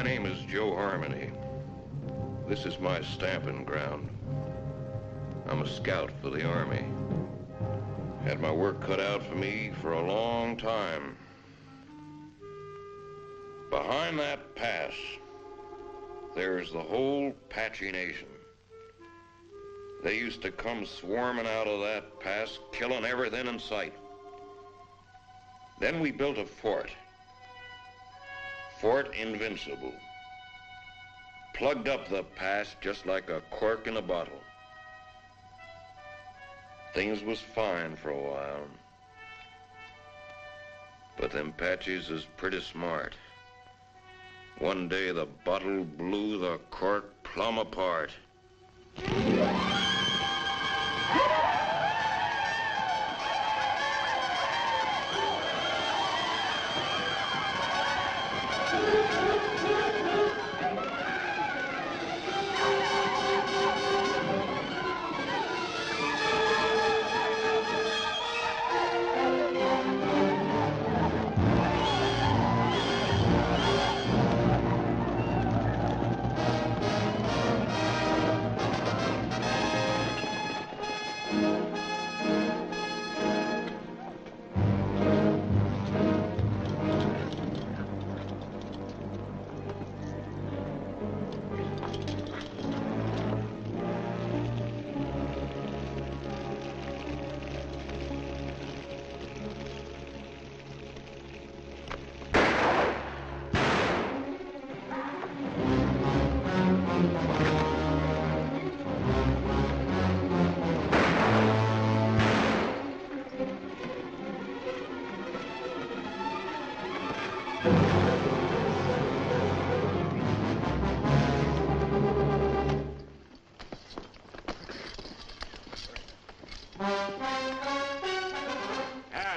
name is Joe Harmony. This is my stamping ground. I'm a scout for the Army. Had my work cut out for me for a long time. Behind that pass, there's the whole Apache Nation. They used to come swarming out of that pass, killing everything in sight. Then we built a fort. Fort Invincible. Plugged up the pass just like a cork in a bottle. Things was fine for a while. But them Apaches is pretty smart. One day the bottle blew the cork plumb apart.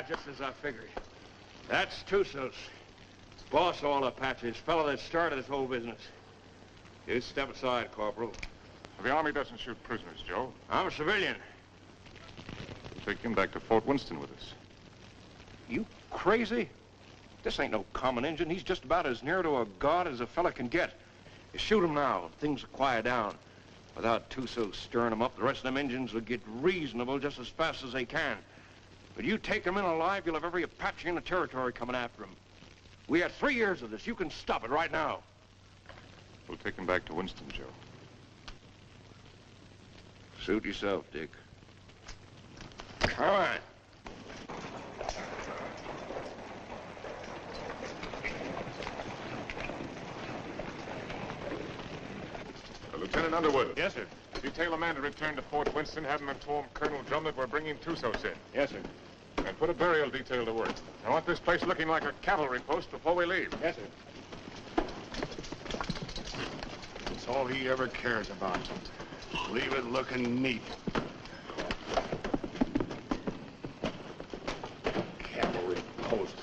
Just as I figured. That's Tussos. Boss of all Apaches, fellow that started this whole business. You step aside, Corporal. The Army doesn't shoot prisoners, Joe. I'm a civilian. We'll take him back to Fort Winston with us. You crazy? This ain't no common Injun. He's just about as near to a god as a fella can get. You shoot him now, things will quiet down. Without Tussos stirring them up, the rest of them Injuns will get reasonable just as fast as they can. But you take him in alive, you'll have every Apache in the territory coming after him. We had 3 years of this. You can stop it right now. We'll take him back to Winston, Joe. Suit yourself, Dick. All right. Lieutenant Underwood. Yes, sir. Detail a man to return to Fort Winston, have him inform Colonel Drum that we're bringing Tussos in. Yes, sir. And put a burial detail to work. I want this place looking like a cavalry post before we leave. Yes, sir. That's all he ever cares about. Leave it looking neat. Cavalry post.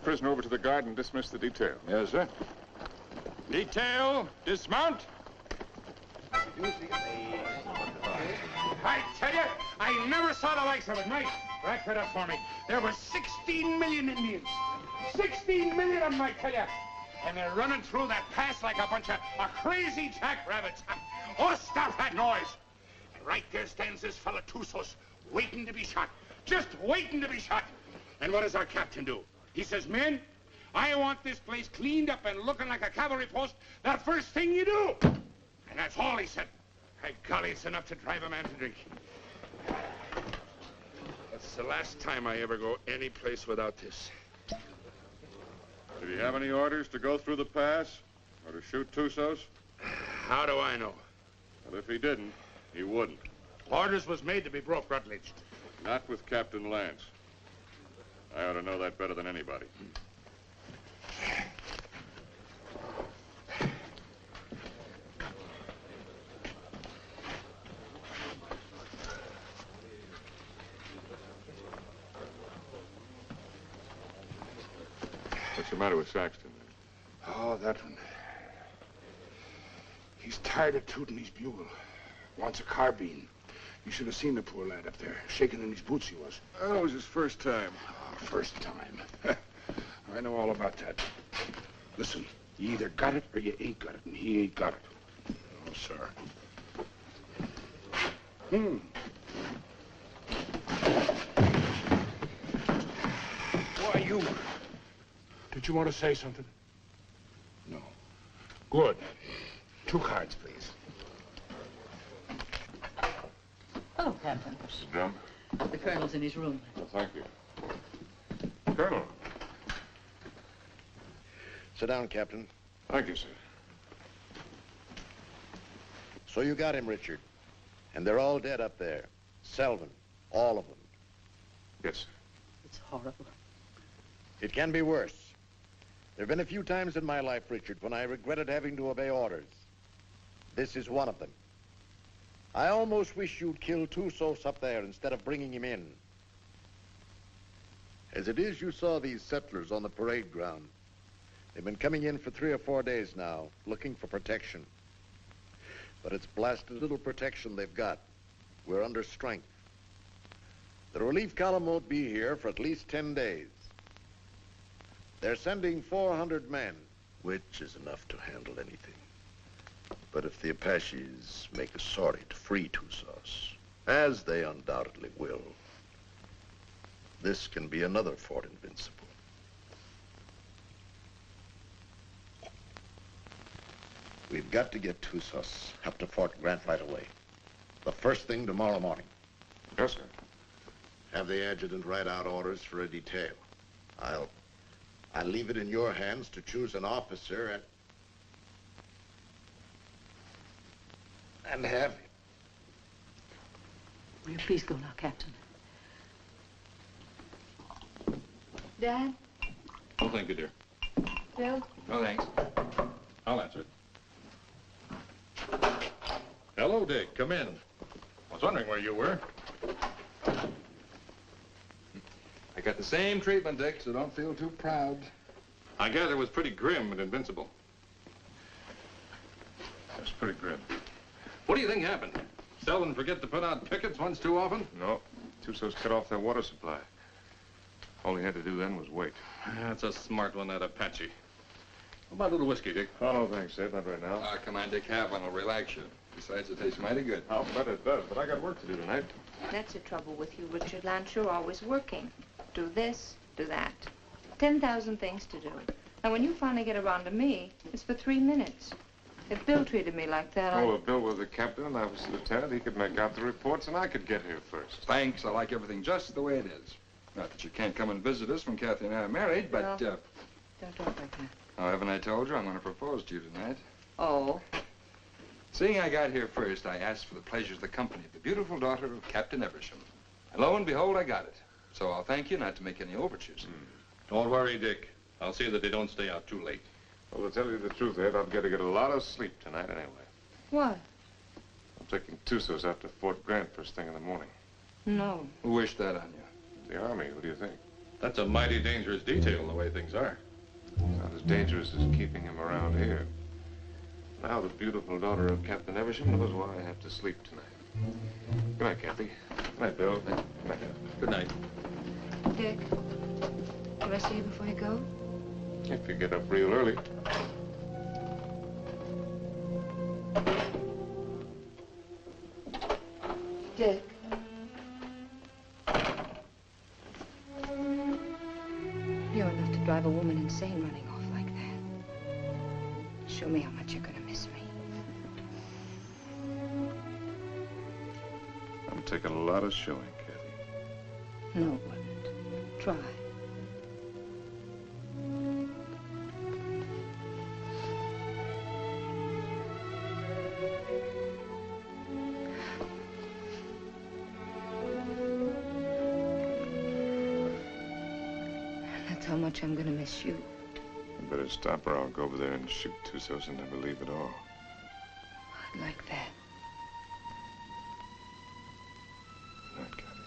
Prisoner over to the guard and dismiss the detail. Yes, sir. Detail, dismount. I tell you, I never saw the likes of it. Mike, rack that up for me. There were 16 million Indians. 16 million of them, I tell you. And they're running through that pass like a bunch of crazy jackrabbits. Oh, stop that noise. And right there stands this fella Tussos, waiting to be shot. Just waiting to be shot. And what does our captain do? He says, men, I want this place cleaned up and looking like a cavalry post the first thing you do. And that's all he said. By golly, it's enough to drive a man to drink. That's the last time I ever go any place without this. Did he have any orders to go through the pass? Or to shoot Tussos? How do I know? Well, if he didn't, he wouldn't. Orders was made to be broke, Rutledge. Not with Captain Lance. I ought to know that better than anybody. What's the matter with Saxton? Oh, that one. He's tired of tooting his bugle. Wants a carbine. You should have seen the poor lad up there. Shaking in his boots he was. Oh, it was his first time. Oh, first time. I know all about that. Listen, you either got it or you ain't got it, and he ain't got it. No, sir. Why, you... Did you want to say something? No. Good. 2 cards, please. Hello, Captain. Mr. Drum? The colonel's in his room. Well, thank you. Colonel. Sit down, Captain. Thank you, sir. So you got him, Richard. And they're all dead up there. Selvin, all of them. Yes, sir. It's horrible. It can be worse. There have been a few times in my life, Richard, when I regretted having to obey orders. This is one of them. I almost wish you'd killed Tussos up there instead of bringing him in. As it is, you saw these settlers on the parade ground. They've been coming in for 3 or 4 days now, looking for protection. But it's blasted little protection they've got. We're under strength. The relief column won't be here for at least 10 days. They're sending 400 men, which is enough to handle anything. But if the Apaches make a sortie to free Tussos, as they undoubtedly will, this can be another Fort Invincible. We've got to get Tussos up to Fort Grant right away. The first thing tomorrow morning. Yes, sir. Have the adjutant write out orders for a detail. I'll leave it in your hands to choose an officer and have him. Will you please go now, Captain? Dad? Oh, thank you, dear. Bill? No, thanks. I'll answer it. Hello, Dick. Come in. I was wondering where you were. I got the same treatment, Dick, so don't feel too proud. I gather it was pretty grim and invincible. It was pretty grim. What do you think happened? Selvin forget to put out pickets once too often? No. Tussos cut off their water supply. All he had to do then was wait. That's a smart one, that Apache. How about a little whiskey, Dick? Oh, no, thanks, Ed. Not right now. Come on, Dick, have one. It'll relax you. Besides, it tastes mighty good. I'll bet it does, but I got work to do tonight. That's the trouble with you, Richard Lance. You're always working. Do this, do that. 10,000 things to do. And when you finally get around to me, it's for 3 minutes. If Bill treated me like that, Oh, if Bill was the captain and I was the lieutenant, he could make out the reports and I could get here first. Thanks. I like everything just the way it is. Not that you can't come and visit us when Kathy and I are married, but, Well, don't talk like that. oh, haven't I told you I'm going to propose to you tonight? Oh. Seeing I got here first, I asked for the pleasure of the company of the beautiful daughter of Captain Eversham. And lo and behold, I got it. So I'll thank you not to make any overtures. Don't worry, Dick. I'll see that they don't stay out too late. Well, to tell you the truth, Ed, I've got to get a lot of sleep tonight anyway. What? I'm taking Tussos out to Fort Grant first thing in the morning. No. Who wished that on you? The Army, what do you think? That's a mighty dangerous detail, the way things are. Not as dangerous as keeping him around here. Now the beautiful daughter of Captain Eversham knows why I have to sleep tonight. Good night, Kathy. Good night, Bill. Good night. Good night. Dick, do I see you before you go? If you get up real early. Dick. You're enough to drive a woman insane running off like that. Show me how much you're gonna miss me. I'm taking a lot of showing, Kathy. No, it wouldn't. Try. much I'm gonna miss you. You better stop or I'll go over there and shoot Tussos and never leave at all. I'd like that. Good night, Kathy.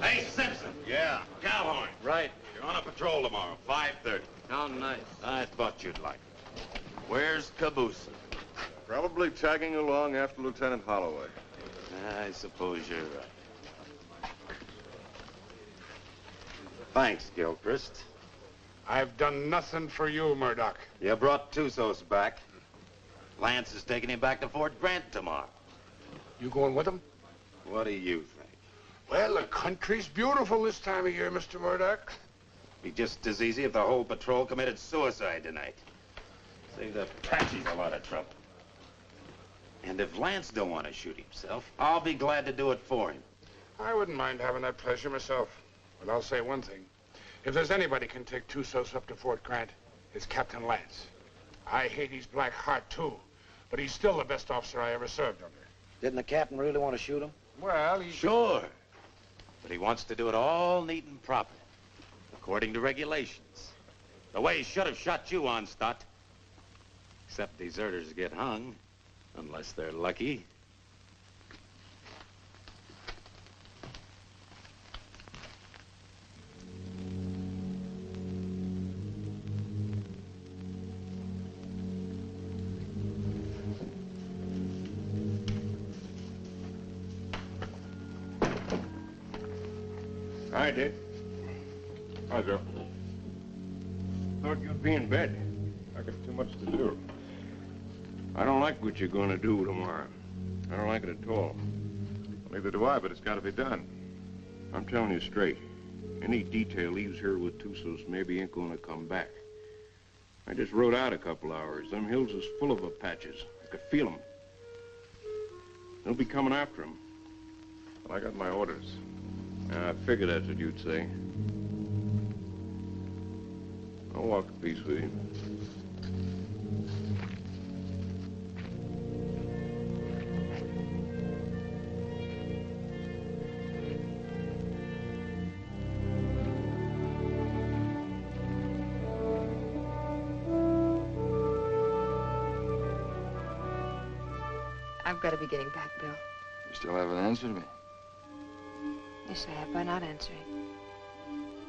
Hey, Simpson. Yeah. Cowhorn. Right. You're on a patrol tomorrow, 5:30. How nice. I thought you'd like it. Where's Caboose? Probably tagging along after Lieutenant Holloway. I suppose you're right. Thanks, Gilchrist. I've done nothing for you, Murdoch. You brought Tussos back. Lance is taking him back to Fort Grant tomorrow. You going with him? What do you think? Well, the country's beautiful this time of year, Mr. Murdoch. Be just as easy if the whole patrol committed suicide tonight. Save the Apaches a lot of trouble. And if Lance don't want to shoot himself, I'll be glad to do it for him. I wouldn't mind having that pleasure myself. But I'll say one thing. If there's anybody can take Tussos up to Fort Grant, it's Captain Lance. I hate his black heart, too. But he's still the best officer I ever served under. Didn't the captain really want to shoot him? Well, he... Sure. But he wants to do it all neat and proper, according to regulations. The way he should have shot you on, Stott. Except deserters get hung, unless they're lucky. Hi, Dick. Hi, Joe. Thought you'd be in bed. I got too much to do. I don't like what you're going to do tomorrow. I don't like it at all. Neither do I, but it's got to be done. I'm telling you straight. Any detail leaves here with Tussos maybe ain't going to come back. I just rode out a couple hours. Them hills is full of Apaches. I could feel them. They'll be coming after him. Well, I got my orders. I figured that's what you'd say. I'll walk a piece with you. I've got to be getting back, Bill. You still haven't answered me. Yes, I have by not answering.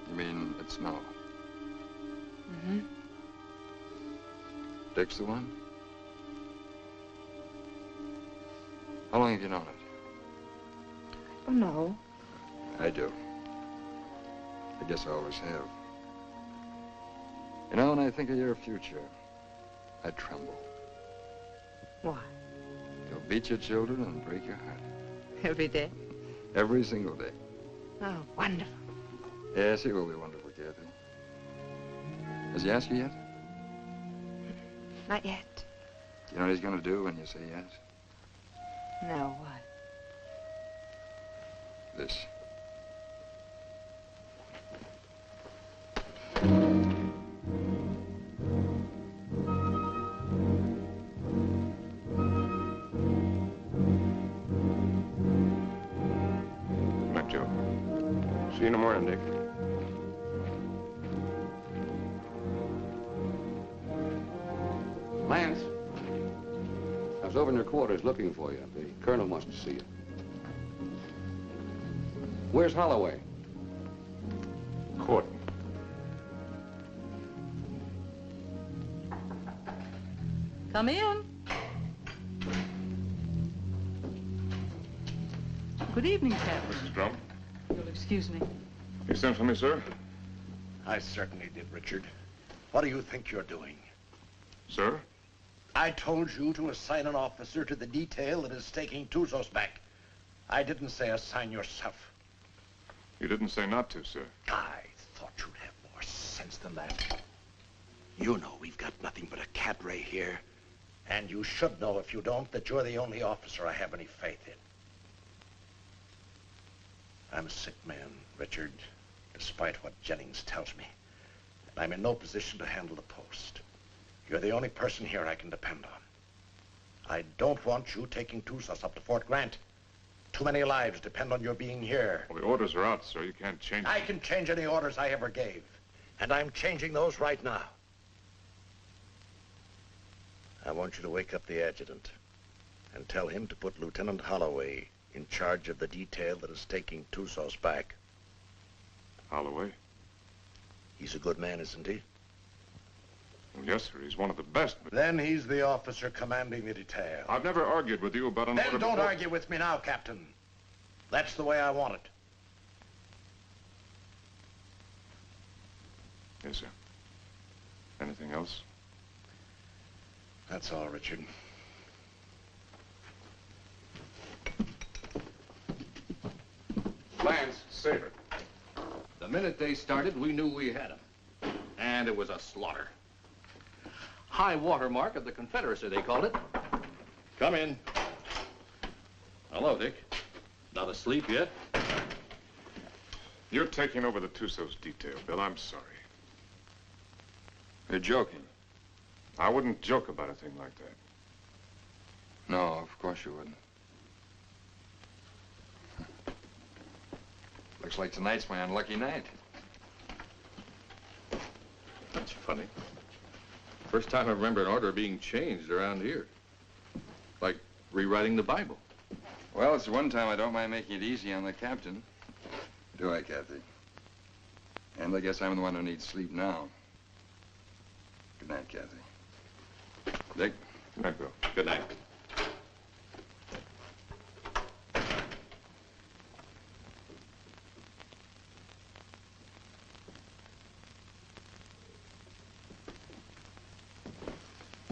You mean it's no? Mm-hmm. Dick's the one? How long have you known it? Oh, no. I do. I guess I always have. You know, when I think of your future, I tremble. Why? You'll beat your children and break your heart. Every day? Every single day. Oh, wonderful. Yes, he will be wonderful, Kathy. Has he asked you yet? Not yet. You know what he's going to do when you say yes? No, what? This. Not Joe. See you in the morning, Dick. Lance, I was over in your quarters looking for you. The colonel wants to see you. Where's Holloway? Court. Come in. Good evening, Captain. Mrs. Drum. You'll excuse me. You sent for me, sir? I certainly did, Richard. What do you think you're doing? Sir? I told you to assign an officer to the detail that is taking Tussos back. I didn't say assign yourself. You didn't say not to, sir. I thought you'd have more sense than that. You know we've got nothing but a cadre here. And you should know, if you don't, that you're the only officer I have any faith in. I'm a sick man, Richard, despite what Jennings tells me. And I'm in no position to handle the post. You're the only person here I can depend on. I don't want you taking Tusos up to Fort Grant. Too many lives depend on your being here. Well, the orders are out, sir. You can't change them. I can change any orders I ever gave. And I'm changing those right now. I want you to wake up the adjutant and tell him to put Lieutenant Holloway in charge of the detail that is taking Tusos back. Holloway? He's a good man, isn't he? Well, yes, sir. He's one of the best. But Then he's the officer commanding the detail. I've never argued with you about an order Then don't before. argue with me now, Captain. That's the way I want it. Yes, sir. Anything else? That's all, Richard. Lance, Saber. The minute they started, we knew we had them. And it was a slaughter. High water mark of the Confederacy, they called it. Come in. Hello, Dick. Not asleep yet? You're taking over the Tusos detail, Bill. I'm sorry. You're joking. I wouldn't joke about a thing like that. No, of course you wouldn't. Looks like tonight's my unlucky night. That's funny. First time I remember an order being changed around here. Like rewriting the Bible. Well, it's the one time I don't mind making it easy on the captain. Do I, Kathy? And I guess I'm the one who needs sleep now. Good night, Kathy. Dick? Good night, Bill. Good night.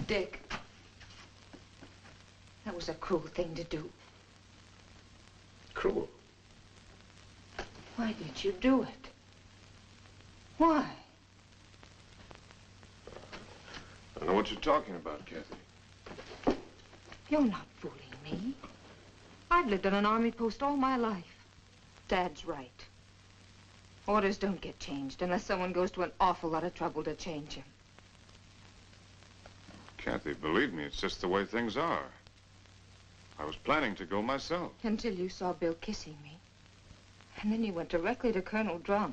Dick, that was a cruel thing to do. Cruel. Why did you do it? Why? I don't know what you're talking about, Kathy. You're not fooling me. I've lived on an army post all my life. Dad's right. Orders don't get changed unless someone goes to an awful lot of trouble to change them. Kathy, believe me, it's just the way things are. I was planning to go myself. Until you saw Bill kissing me. And then you went directly to Colonel Drum.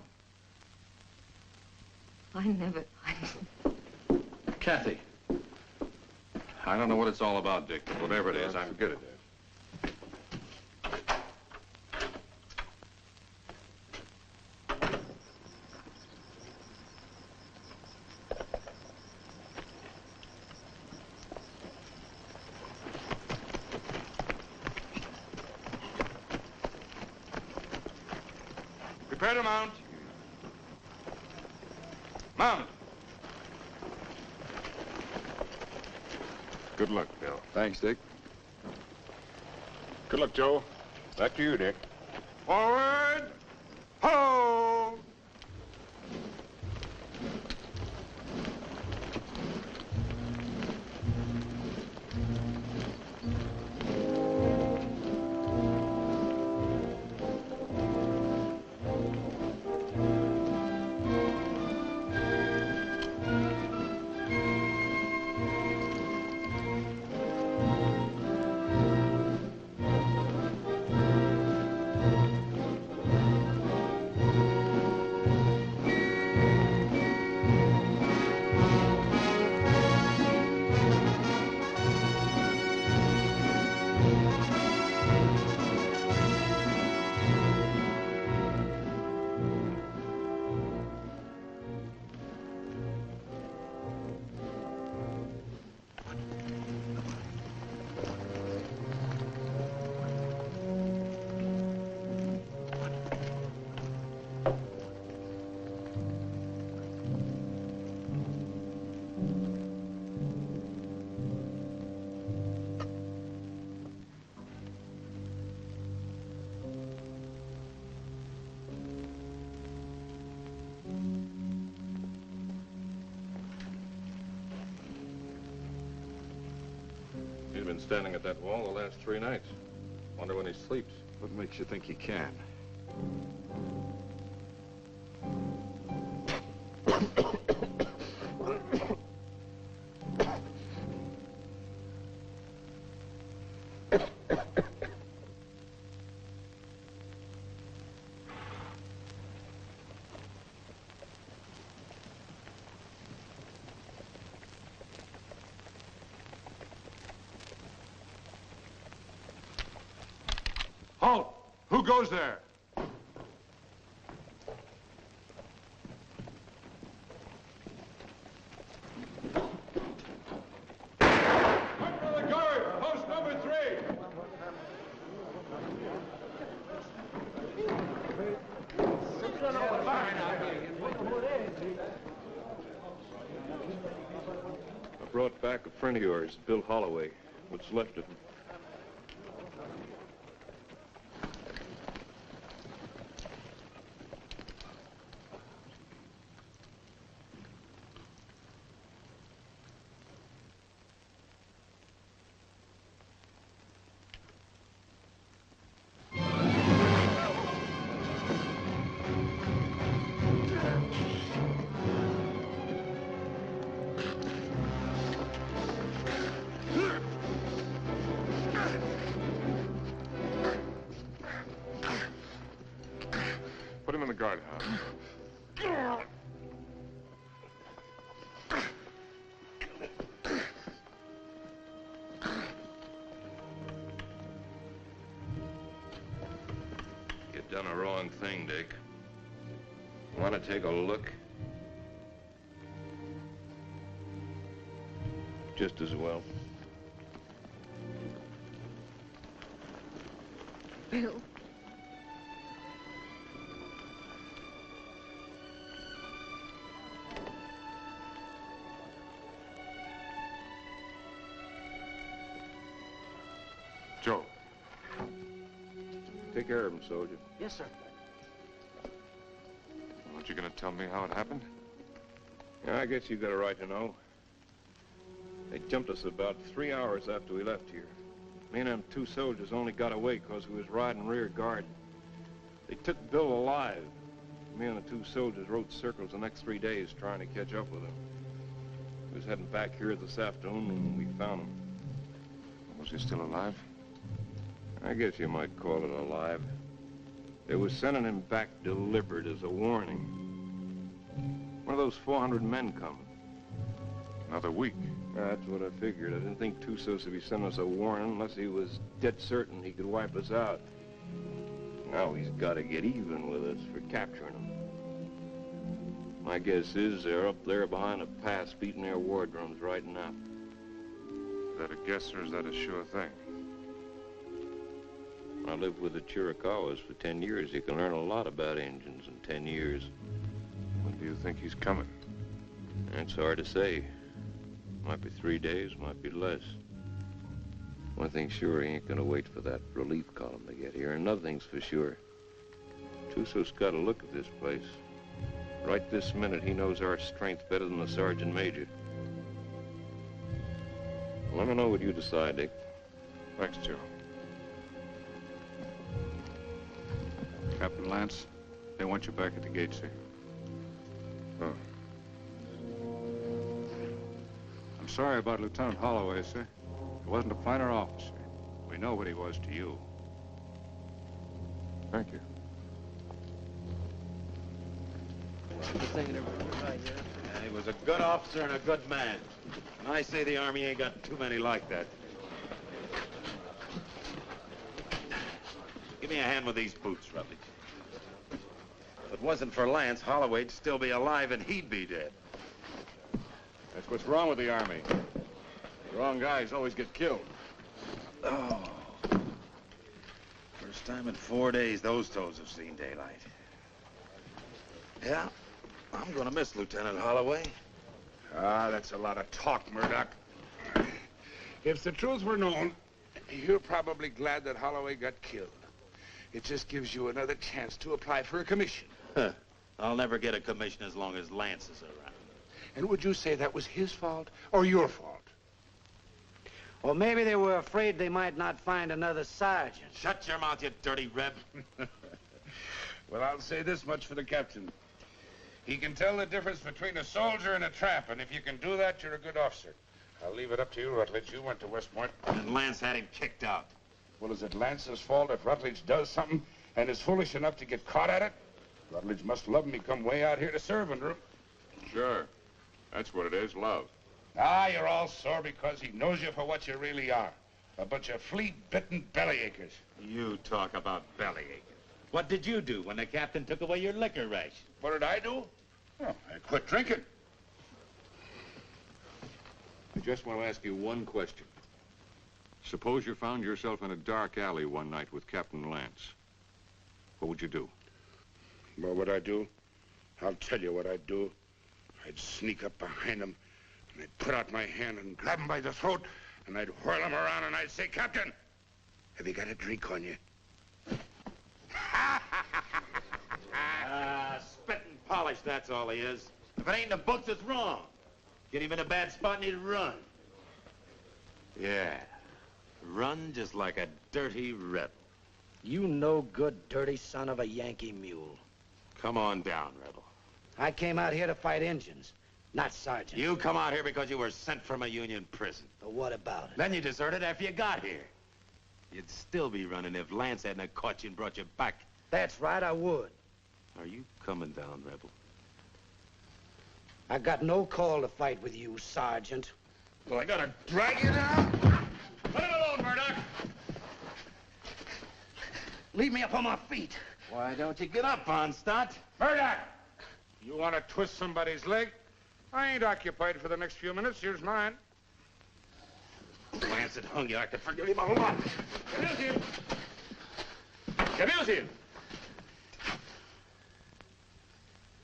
I never... Kathy. I don't know what it's all about, Dick, but whatever it is, I'm... Forget it, Dad. Prepare to mount. Mount. Good luck, Bill. Thanks, Dick. Good luck, Joe. Back to you, Dick. Forward. Ho! He's been standing at that wall the last 3 nights. Wonder when he sleeps. What makes you think he can? Who goes there? Up for the guard, post number 3. I brought back a friend of yours, Bill Holloway. What's left of him. Put him in the guardhouse. You've done a wrong thing, Dick. Want to take a look? Just as well. Bill. Joe. Take care of him, soldier. Yes, sir. Aren't you going to tell me how it happened? Yeah, I guess you got a right to know. They jumped us about 3 hours after we left here. Me and them 2 soldiers only got away because we was riding rear guard. They took Bill alive. Me and the 2 soldiers rode circles the next 3 days trying to catch up with him. We was heading back here this afternoon when we found him. Was he still alive? I guess you might call it alive. They was sending him back delivered as a warning. One of those 400 men coming. Another week. That's what I figured. I didn't think Tussos would be sending us a warning unless he was dead certain he could wipe us out. Now he's got to get even with us for capturing him. My guess is they're up there behind a pass beating their war drums right now. Is that a guess or is that a sure thing? I lived with the Chiricahuas for 10 years. You can learn a lot about Indians in 10 years. When do you think he's coming? It's hard to say. Might be 3 days, might be less. One thing's sure, he ain't gonna wait for that relief column to get here. Another thing's for sure. Tusso's got a look at this place. Right this minute, he knows our strength better than the sergeant major. Let me know what you decide, Dick. Thanks, Joe. Captain Lance, they want you back at the gate, sir. Oh. I'm sorry about Lieutenant Holloway, sir. He wasn't a finer officer. We know what he was to you. Thank you. Yeah, he was a good officer and a good man. And I say the Army ain't got too many like that. Give me a hand with these boots, Rutledge. If it wasn't for Lance, Holloway'd still be alive and he'd be dead. That's what's wrong with the Army. The wrong guys always get killed. Oh. First time in 4 days those toes have seen daylight. Yeah, I'm gonna miss Lieutenant Holloway. Ah, that's a lot of talk, Murdoch. If the truth were known, you're probably glad that Holloway got killed. It just gives you another chance to apply for a commission. Huh. I'll never get a commission as long as Lance is around. And would you say that was his fault or your fault? Well, maybe they were afraid they might not find another sergeant. Shut your mouth, you dirty reb. Well, I'll say this much for the captain. He can tell the difference between a soldier and a tramp, and if you can do that, you're a good officer. I'll leave it up to you, Rutledge. You went to West Point. And Lance had him kicked out. Well, is it Lance's fault if Rutledge does something and is foolish enough to get caught at it? Rutledge must love me come way out here to serve under him. Sure. That's what it is, love. Ah, you're all sore because he knows you for what you really are. A bunch of flea-bitten bellyachers. You talk about bellyaching. What did you do when the captain took away your liquor ration? What did I do? Oh, I quit drinking. I just want to ask you one question. Suppose you found yourself in a dark alley one night with Captain Lance. What would you do? What would I do? I'll tell you what I'd do. I'd sneak up behind him, and I'd put out my hand and grab him by the throat, and I'd whirl him around, and I'd say, Captain, have you got a drink on you? Spit and polish, that's all he is. If it ain't in the books, it's wrong. Get him in a bad spot and he'd run. Yeah, run just like a dirty rebel. You no good, dirty son of a Yankee mule. Come on down, rebel. I came out here to fight Injuns, not sergeants. You come out here because you were sent from a Union prison. But what about it? Then you deserted after you got here. You'd still be running if Lance hadn't caught you and brought you back. That's right, I would. Are you coming down, rebel? I got no call to fight with you, Sergeant. Well, I gotta drag you down. Let him alone, Murdoch. Leave me up on my feet. Why don't you get up, Von Stott? Murdoch! You want to twist somebody's leg? I ain't occupied for the next few minutes. Here's mine. Lance had hung you. I could forgive him a whole lot. Camilzian! Camilzian!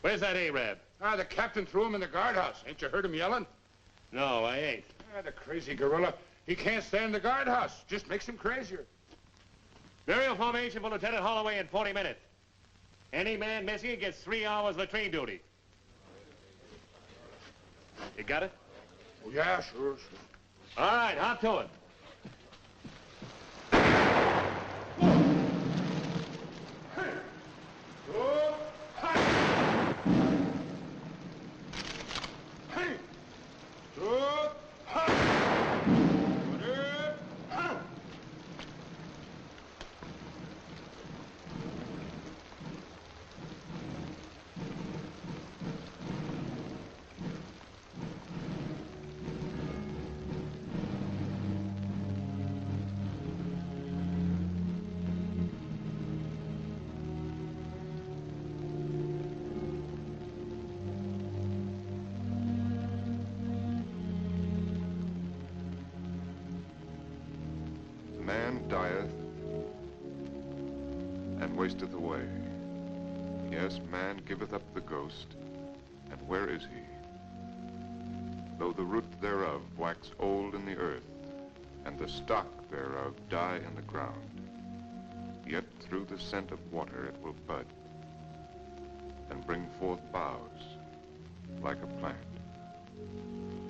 Where's that Arab? The captain threw him in the guardhouse. Ain't you heard him yelling? No, I ain't. The crazy gorilla. He can't stand the guardhouse. Just makes him crazier. Burial formation for Lieutenant Holloway in 40 minutes. Any man missing gets 3 hours latrine duty. You got it? Oh, yeah, sure. All right, hop to it. Man dieth and wasteth away. Yes, man giveth up the ghost, and where is he? Though the root thereof wax old in the earth, and the stock thereof die in the ground, yet through the scent of water it will bud, and bring forth boughs like a plant.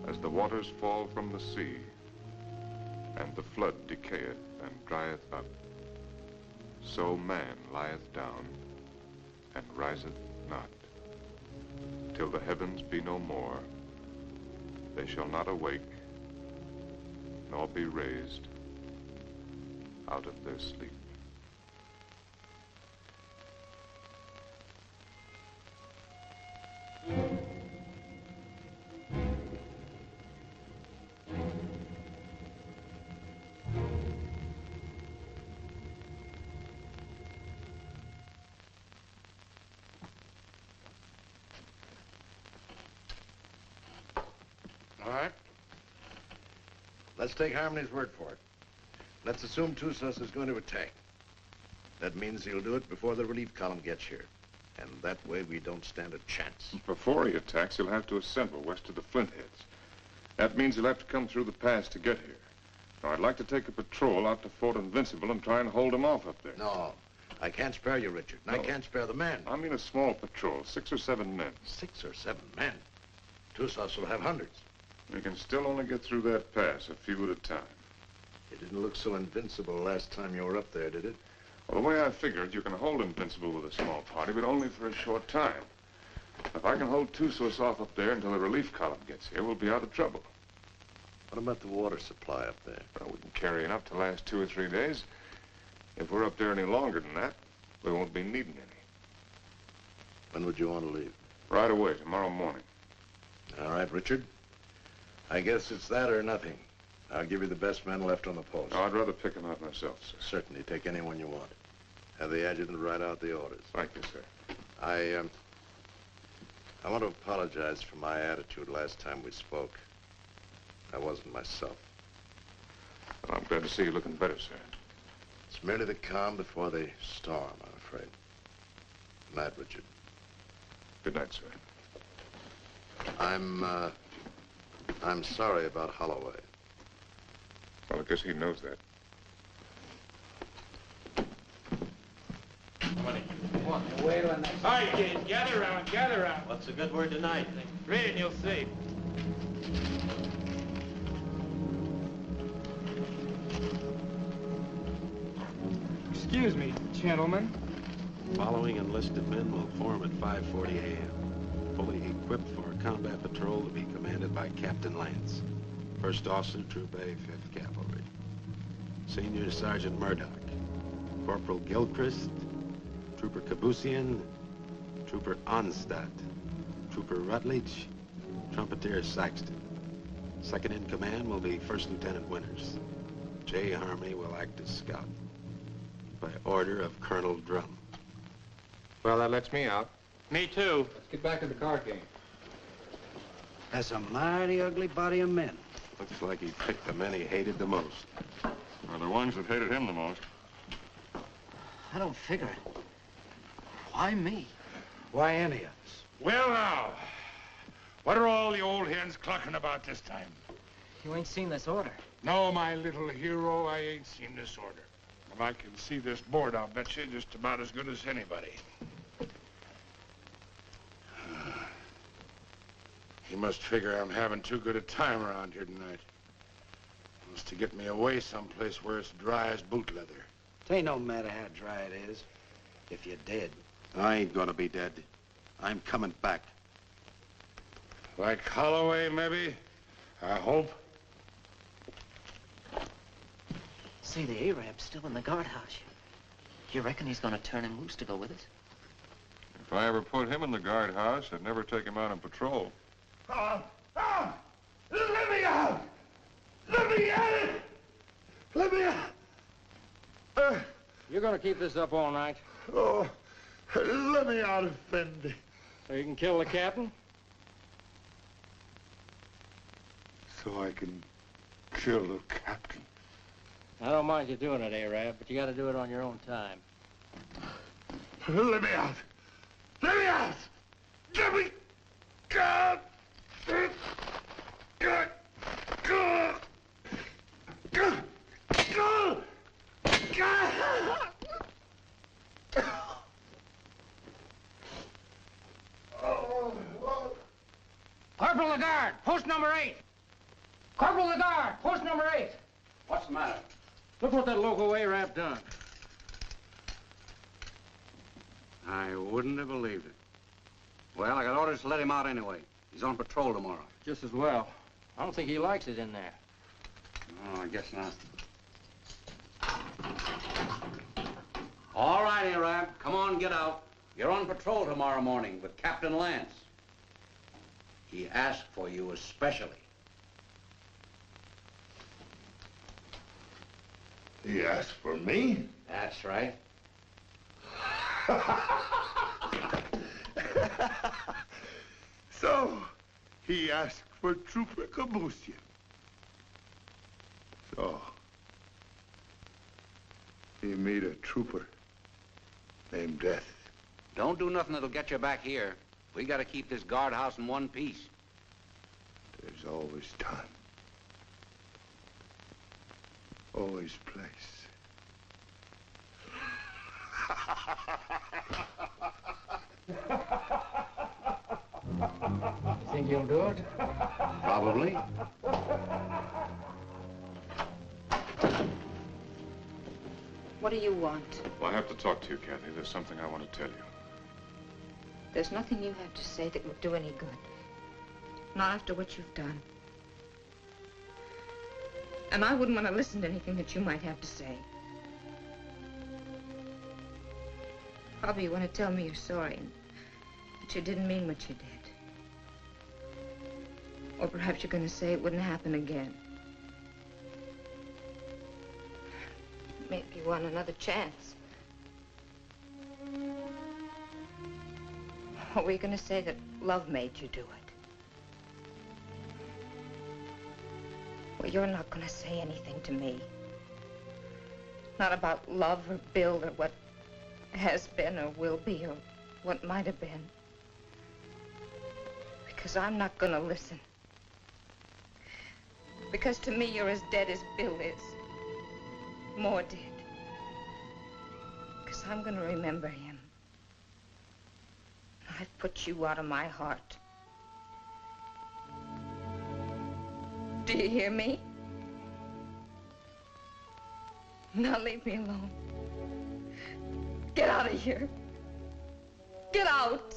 As the waters fall from the sea, and the flood decayeth and drieth up, so man lieth down and riseth not. Till the heavens be no more, they shall not awake, nor be raised out of their sleep. All right. Let's take Harmony's word for it. Let's assume Tussos is going to attack. That means he'll do it before the relief column gets here. And that way we don't stand a chance. Before he attacks, he'll have to assemble west of the Flintheads. That means he'll have to come through the pass to get here. Now, I'd like to take a patrol out to Fort Invincible and try and hold him off up there. No, I can't spare you, Richard, and No. I can't spare the men. I mean a small patrol, 6 or 7 men. 6 or 7 men? Tussos will have hundreds. We can still only get through that pass, a few at a time. It didn't look so invincible last time you were up there, did it? Well, the way I figured, you can hold Invincible with a small party, but only for a short time. If I can hold Tussos off up there until the relief column gets here, we'll be out of trouble. What about the water supply up there? Well, we can carry enough to last 2 or 3 days. If we're up there any longer than that, we won't be needing any. When would you want to leave? Right away, tomorrow morning. All right, Richard. I guess it's that or nothing. I'll give you the best men left on the post. No, I'd rather pick them out myself, sir. Certainly. Take anyone you want. Have the adjutant write out the orders. Thank you, sir. I want to apologize for my attitude last time we spoke. I wasn't myself. Well, I'm glad to see you looking better, sir. It's merely the calm before the storm, I'm afraid. Good night, Richard. Good night, sir. I'm sorry about Holloway. Well, I guess he knows that. All right, kids, gather around, gather around. What's a good word tonight? Read it and you'll see. Excuse me, gentlemen. Following enlisted men will form at 5:40 a.m. Fully equipped for a combat patrol to be commanded by Captain Lance, 1st Officer, Troop A, 5th Cavalry. Senior Sergeant Murdoch, Corporal Gilchrist, Trooper Kabusian, Trooper Onstadt, Trooper Rutledge, Trumpeter Saxton. Second in command will be 1st Lieutenant Winters. J. Harmony will act as scout. By order of Colonel Drum. Well, that lets me out. Me too. Let's get back to the card game. That's a mighty ugly body of men. Looks like he picked the men he hated the most. Well, the ones that hated him the most. I don't figure it. Why me? Why any of us? Well, now, what are all the old hens clucking about this time? You ain't seen this order. No, my little hero, I ain't seen this order. If I can see this board, I'll bet you just about as good as anybody. He must figure I'm having too good a time around here tonight. Wants to get me away someplace where it's dry as boot leather. It ain't no matter how dry it is. If you're dead. I ain't gonna be dead. I'm coming back. Like Holloway, maybe? I hope. See, the Arab's still in the guardhouse. You reckon he's gonna turn him loose to go with us? If I ever put him in the guardhouse, I'd never take him out on patrol. Let me out! Let me out! Let me out! You're gonna keep this up all night? Oh, let me out, Effendi. So you can kill the captain? So I can kill the captain. I don't mind you doing it, Arab, but you gotta do it on your own time. Let me out! Let me out! Let me... God! God! God! God! God! God! Corporal Lagarde, post number 8. Corporal Lagarde, post number 8. What's the matter? Look what that local Arab done. I wouldn't have believed it. Well, I got orders to let him out anyway. He's on patrol tomorrow. Just as well. I don't think he likes it in there. Oh, I guess not. All right, Arab. Come on, get out. You're on patrol tomorrow morning with Captain Lance. He asked for you especially. He asked for me? That's right. So, he asked for Trooper Kabusian. So, he meet a trooper named Death. Don't do nothing that'll get you back here. We gotta keep this guardhouse in one piece. There's always time. Always place. Think you'll do it? Probably. What do you want? Well, I have to talk to you, Kathy. There's something I want to tell you. There's nothing you have to say that would do any good. Not after what you've done. And I wouldn't want to listen to anything that you might have to say. Probably you want to tell me you're sorry and that you didn't mean what you did. Or perhaps you're going to say it wouldn't happen again. Maybe you want another chance. Or were you going to say that love made you do it? Well, you're not going to say anything to me. Not about love or Bill or what has been or will be or what might have been. Because I'm not going to listen. Because to me, you're as dead as Bill is. More dead. Because I'm going to remember him. I've put you out of my heart. Do you hear me? Now leave me alone. Get out of here. Get out.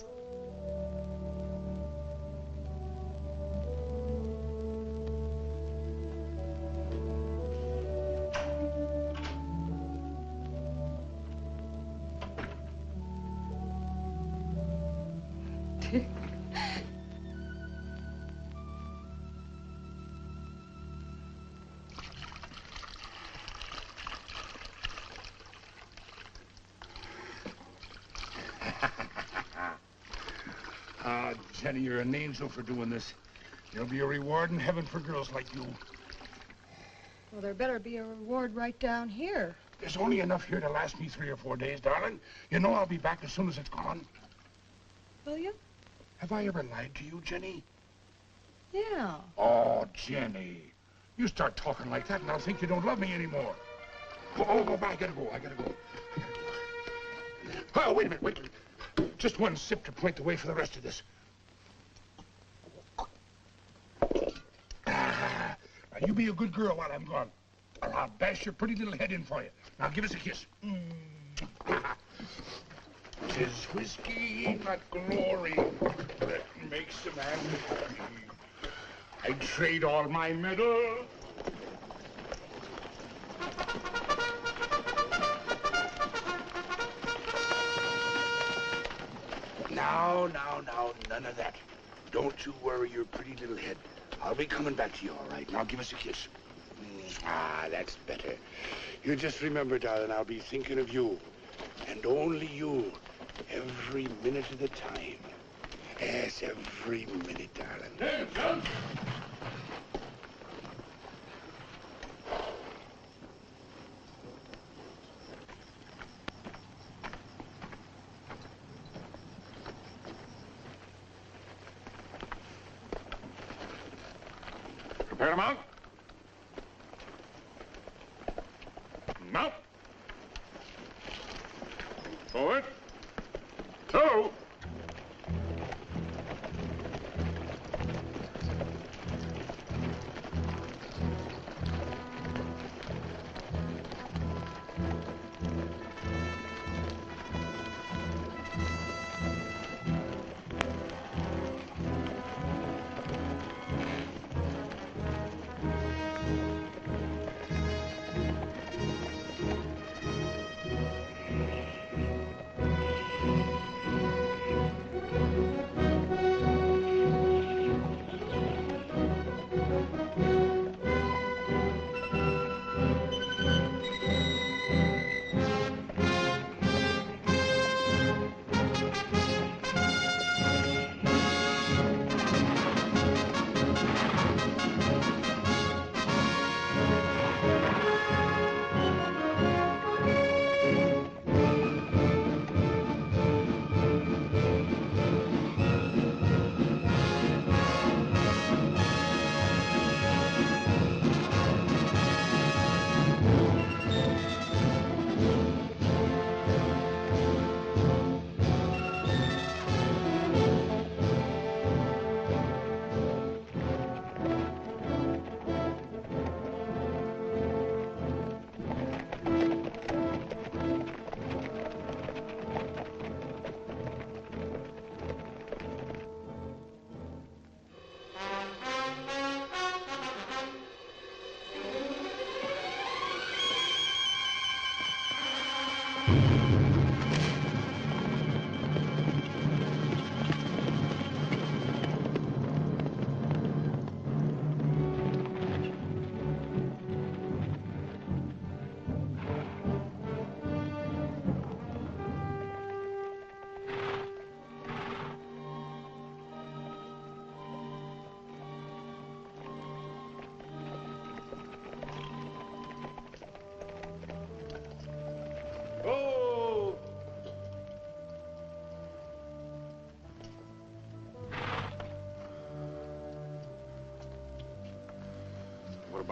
Jenny, you're an angel for doing this. There'll be a reward in heaven for girls like you. Well, there better be a reward right down here. There's only enough here to last me 3 or 4 days, darling. You know I'll be back as soon as it's gone. Will you? Have I ever lied to you, Jenny? Yeah. Oh, Jenny. You start talking like that and I'll think you don't love me anymore. Oh, I gotta go. Oh, wait a minute. Just one sip to point the way for the rest of this. Now, you be a good girl while I'm gone, or I'll bash your pretty little head in for you. Now, give us a kiss. 'Tis whiskey, not glory, that makes a man happy. I'd trade all my medal. Now, none of that. Don't you worry your pretty little head. I'll be coming back to you, all right? Now give us a kiss. That's better. You just remember, darling, I'll be thinking of you. And only you. Every minute of the time. Yes, every minute, darling. Hey, son. Prepare to mount. Mount. Forward. Two.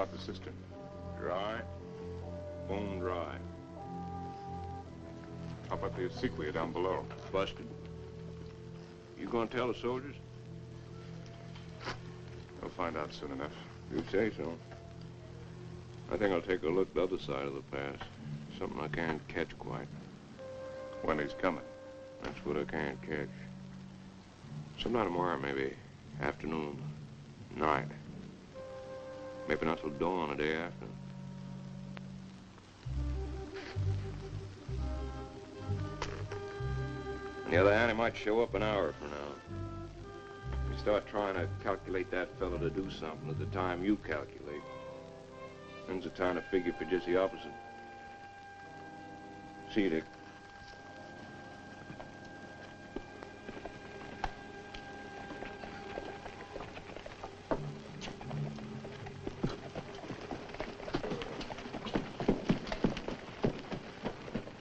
about the cistern? Dry. Bone dry. How about the acequia down below? Busted. You gonna tell the soldiers? They'll find out soon enough. You say so. I think I'll take a look the other side of the pass. Something I can't catch quite. When he's coming. That's what I can't catch. Sometime tomorrow, maybe. Afternoon. Night. Maybe not till dawn the day after. On the other hand, he might show up an hour from now. You start trying to calculate that fellow to do something at the time you calculate. Then's the time to figure for just the opposite. See you, Dick.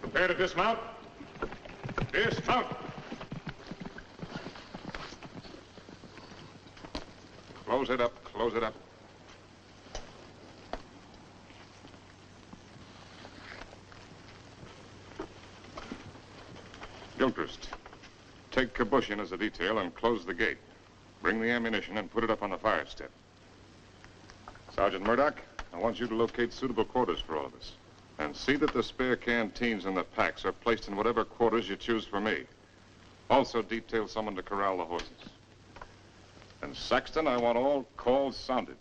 Prepare to dismount. Dismount. Close it up. Close it up. Gilchrist, take Kabushin as a detail and close the gate. Bring the ammunition and put it up on the fire step. Sergeant Murdoch, I want you to locate suitable quarters for all of us. And see that the spare canteens and the packs are placed in whatever quarters you choose for me. Also detail someone to corral the horses. And Saxton, I want all calls sounded.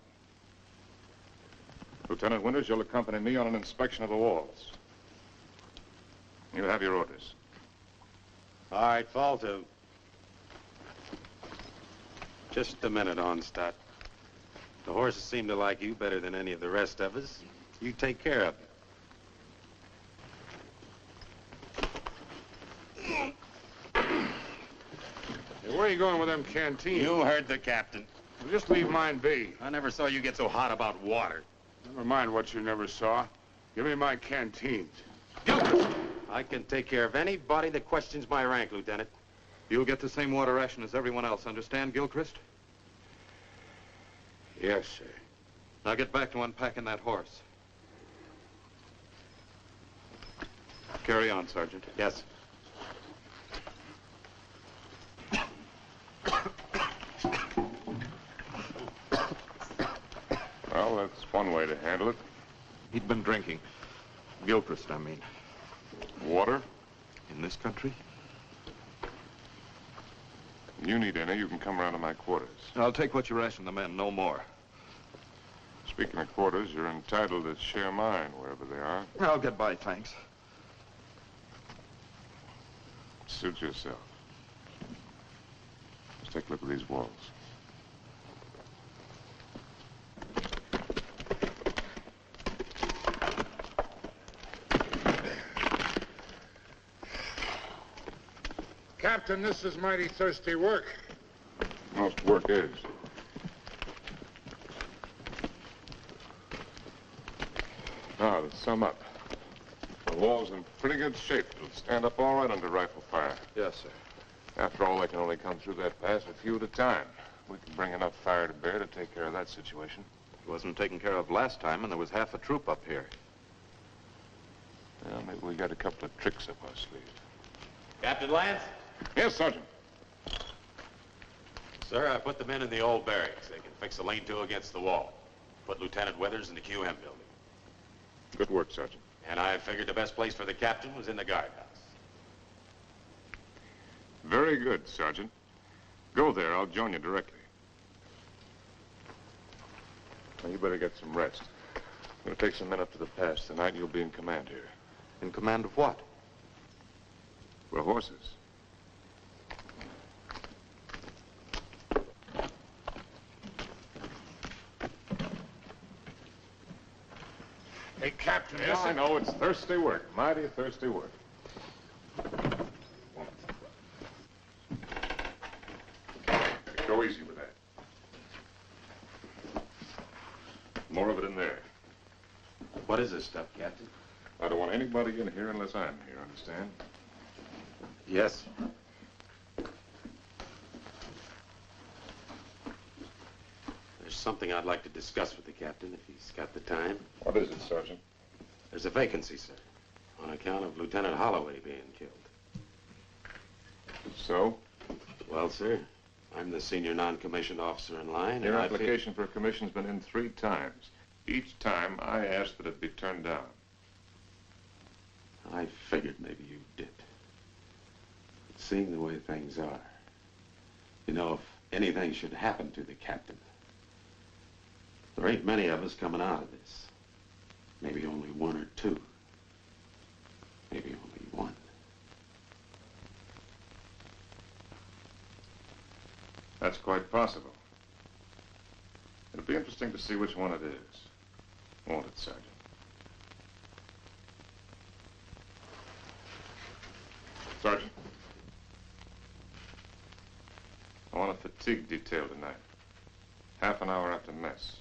Lieutenant Winters, you'll accompany me on an inspection of the walls. You have your orders. All right, fall to. Just a minute, Onstadt. The horses seem to like you better than any of the rest of us. You take care of them. Hey, where are you going with them canteens? You heard the captain. Well, just leave mine be. I never saw you get so hot about water. Never mind what you never saw. Give me my canteens. I can take care of anybody that questions my rank, Lieutenant. You'll get the same water ration as everyone else, understand, Gilchrist? Yes, sir. Now get back to unpacking that horse. Carry on, Sergeant. Yes. Well, that's one way to handle it. He'd been drinking. Gilchrist, I mean. Water? In this country? You need any, you can come around to my quarters. I'll take what you ration the men, no more. Speaking of quarters, you're entitled to share mine wherever they are. I'll get by, thanks. Suit yourself. Let's take a look at these walls. Captain, this is mighty thirsty work. Most work is. Now, to sum up. The wall's in pretty good shape. It'll stand up all right under rifle fire. Yes, sir. After all, they can only come through that pass a few at a time. We can bring enough fire to bear to take care of that situation. It wasn't taken care of last time, and there was half a troop up here. Well, maybe we got a couple of tricks up our sleeve. Captain Lance? Yes, Sergeant. Sir, I put the men in the old barracks. They can fix a lean-to against the wall. Put Lieutenant Withers in the QM building. Good work, Sergeant. And I figured the best place for the captain was in the guardhouse. Very good, Sergeant. Go there. I'll join you directly. Now, you better get some rest. I'm going to take some men up to the pass. Tonight, you'll be in command here. In command of what? The horses. Hey, Captain, Yes, I know. It's thirsty work. Mighty thirsty work. Go easy with that. More of it in there. What is this stuff, Captain? I don't want anybody in here unless I'm here, understand? Yes. There's something I'd like to discuss with the captain, if he's got the time. What is it, Sergeant? There's a vacancy, sir, on account of Lieutenant Holloway being killed. So? Well, sir, I'm the senior non-commissioned officer in line. Your application for a commission's been in 3 times. Each time, I asked that it be turned down. I figured maybe you did. But seeing the way things are, you know, if anything should happen to the captain, there ain't many of us coming out of this. Maybe only 1 or 2. Maybe only 1. That's quite possible. It'll be interesting to see which one it is. Won't it, Sergeant? Sergeant. I want a fatigue detail tonight. Half an hour after mess.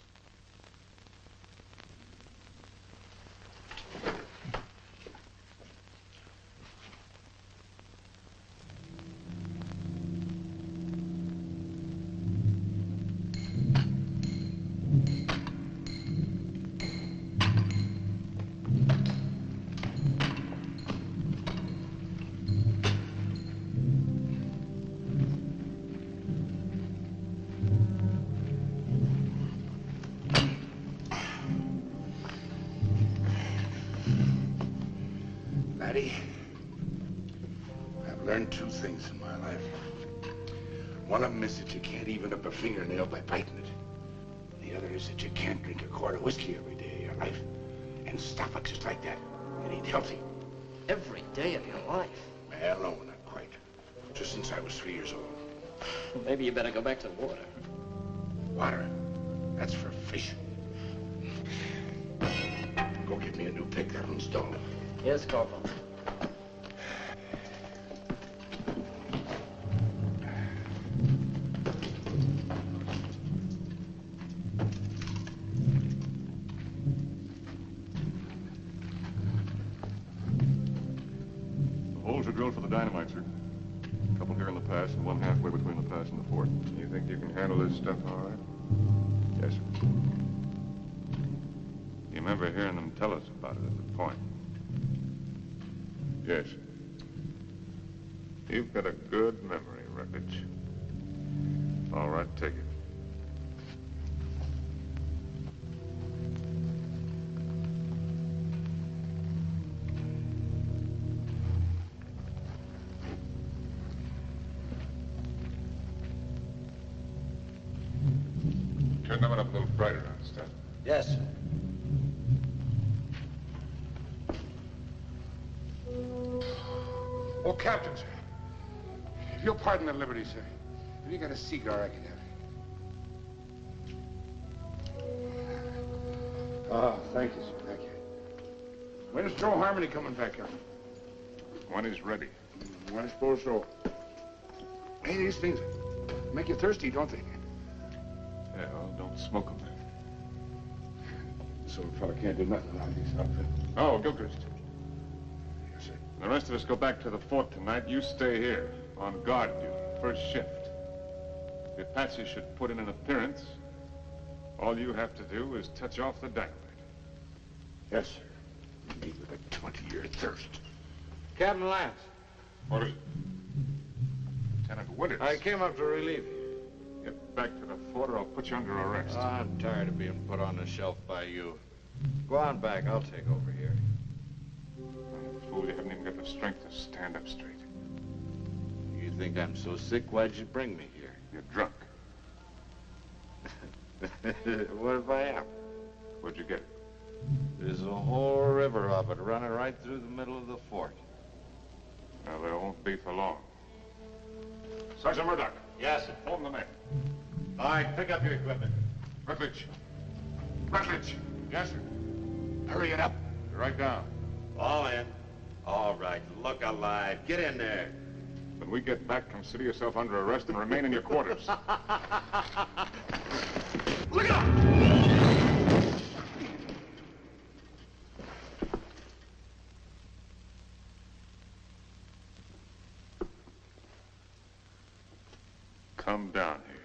Laddie, I've learned 2 things in my life. One of them is that you can't even up a fingernail by biting it. The other is that you can't drink a quart of whiskey every day of your life and stop it just like that. It ain't healthy. Every day of your life? Well, no, not quite. Just since I was 3 years old. Well, maybe you better go back to the water. Water? That's for fish. Go get me a new pick. That one's dull. Yes, Corporal. The holes are drilled for the dynamite, sir. A couple here in the pass and one halfway between the pass and the fort. You think you can handle this stuff all right? Yes, sir. You remember hearing them tell us about it at the point? Yes. You've got a good memory, Rutledge. All right, take it. Turn that one up a little brighter, understand? Yes, sir. Oh, Captain, sir. If you'll pardon the liberty, sir. Have you got a cigar I can have? Oh, thank you, sir. Thank you. When's Joe Harmony coming back, Captain? When he's ready. I suppose so. Hey, these things make you thirsty, don't they? Yeah, well, don't smoke them then. So a fella can't do nothing around these outfits. Oh, Gilchrist. Yes, sir. The rest of us go back to the fort tonight. You stay here, on guard duty, first shift. If Apache should put in an appearance, all you have to do is touch off the dynamite. Yes, sir. Me with a 20-year thirst. Captain Lance. What is it? Lieutenant Winters. I came up to relieve you. Get back to the fort or I'll put you under arrest. I'm tired of being put on the shelf by you. Go on back. I'll take over here. Fool, you haven't even got the strength to stand up straight. You think I'm so sick? Why'd you bring me here? You're drunk. What if I am? Where'd you get it? There's a whole river of it running right through the middle of the fort. Well, there won't be for long. Sergeant Murdoch. Yes, sir. Form the men. All right, pick up your equipment. Rutledge. Rutledge. Yes, sir. Hurry it up. Right down. All in. All right, look alive. Get in there. When we get back, consider yourself under arrest and remain in your quarters. Look out! Come down here.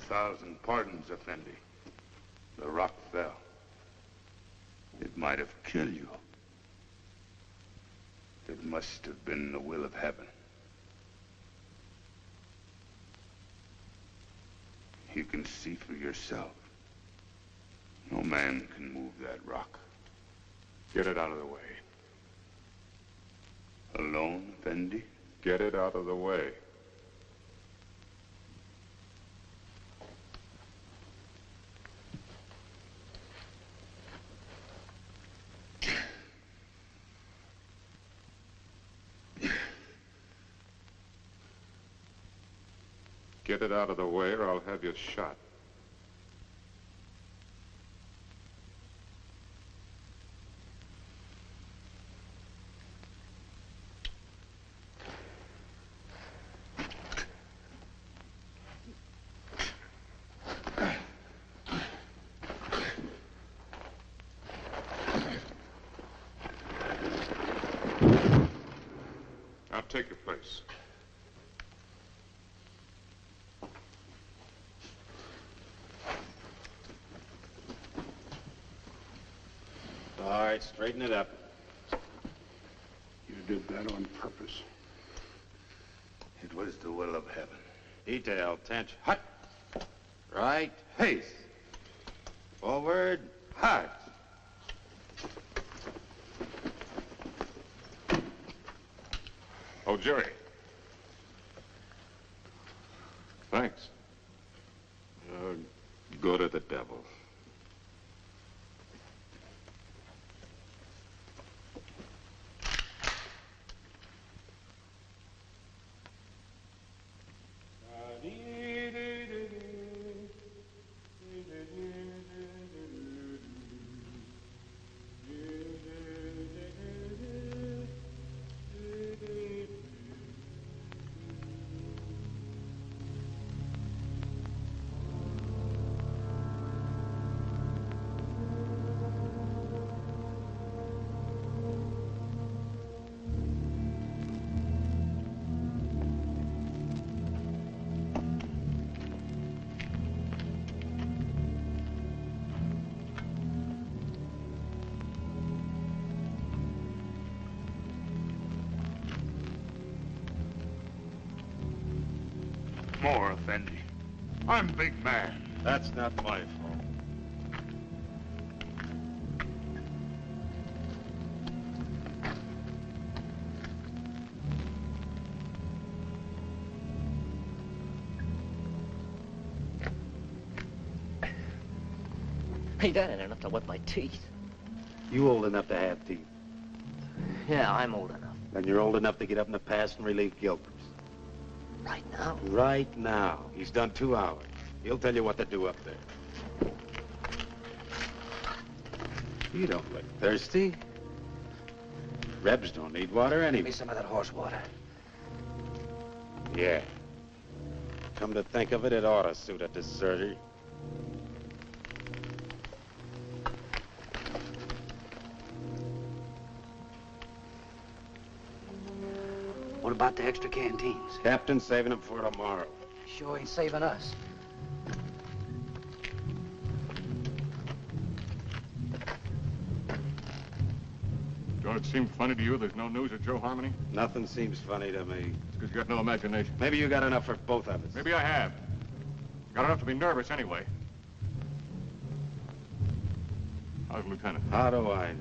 1,000 pardons, Effendi. The rock fell. It might have killed you. It must have been the will of heaven. You can see for yourself. No man can move that rock. Get it out of the way. Alone, Effendi? Get it out of the way. Get it out of the way or I'll have you shot. Now take your place. All right, straighten it up. You did that on purpose. It was the will of heaven. Detail, tension. Hut. Right. Face. Forward. Hard. Oh, Jerry. Thanks. Go to the devil. More, Effendi. I'm big man. That's not my fault. Hey, that ain't enough to wet my teeth. You old enough to have teeth. Yeah, I'm old enough. Then you're old enough to get up in the past and relieve Gilchrist. Right now? Right now. He's done 2 hours. He'll tell you what to do up there. You don't look thirsty. Rebs don't need water Give anyway. me some of that horse water. Yeah. Come to think of it, it ought to suit a deserter. What about the extra canteens? Captain's saving them for tomorrow. Sure ain't saving us. Don't it seem funny to you there's no news of Joe Harmony? Nothing seems funny to me. It's because you got no imagination. Maybe you got enough for both of us. Maybe I have. Got enough to be nervous anyway. How's Lieutenant? How do I know?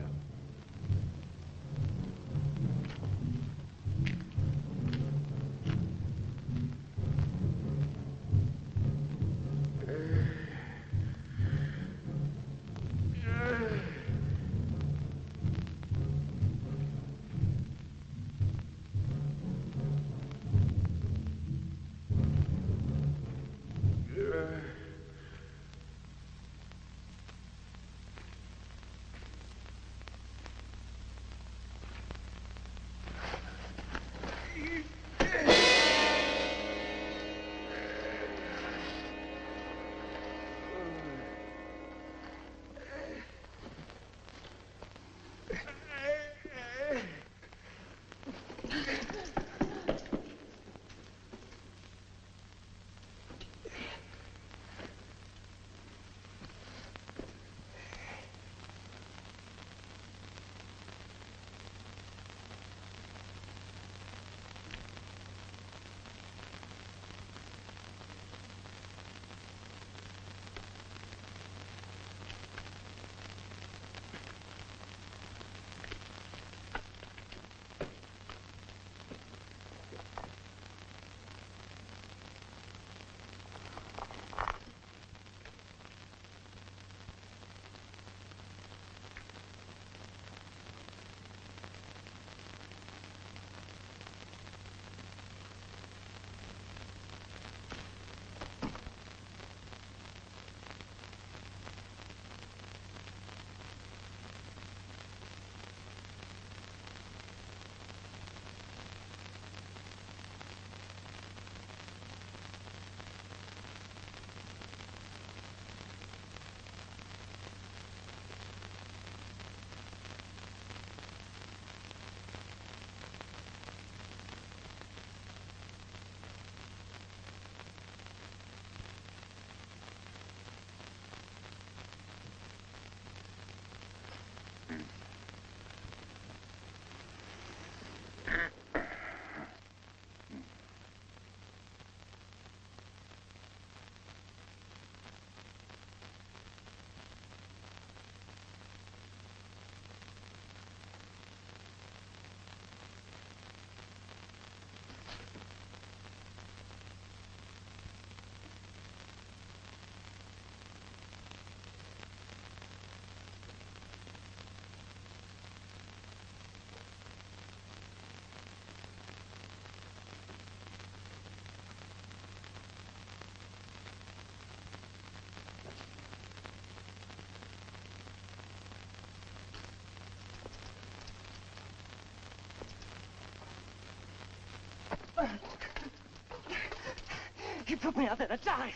He put me out there to die.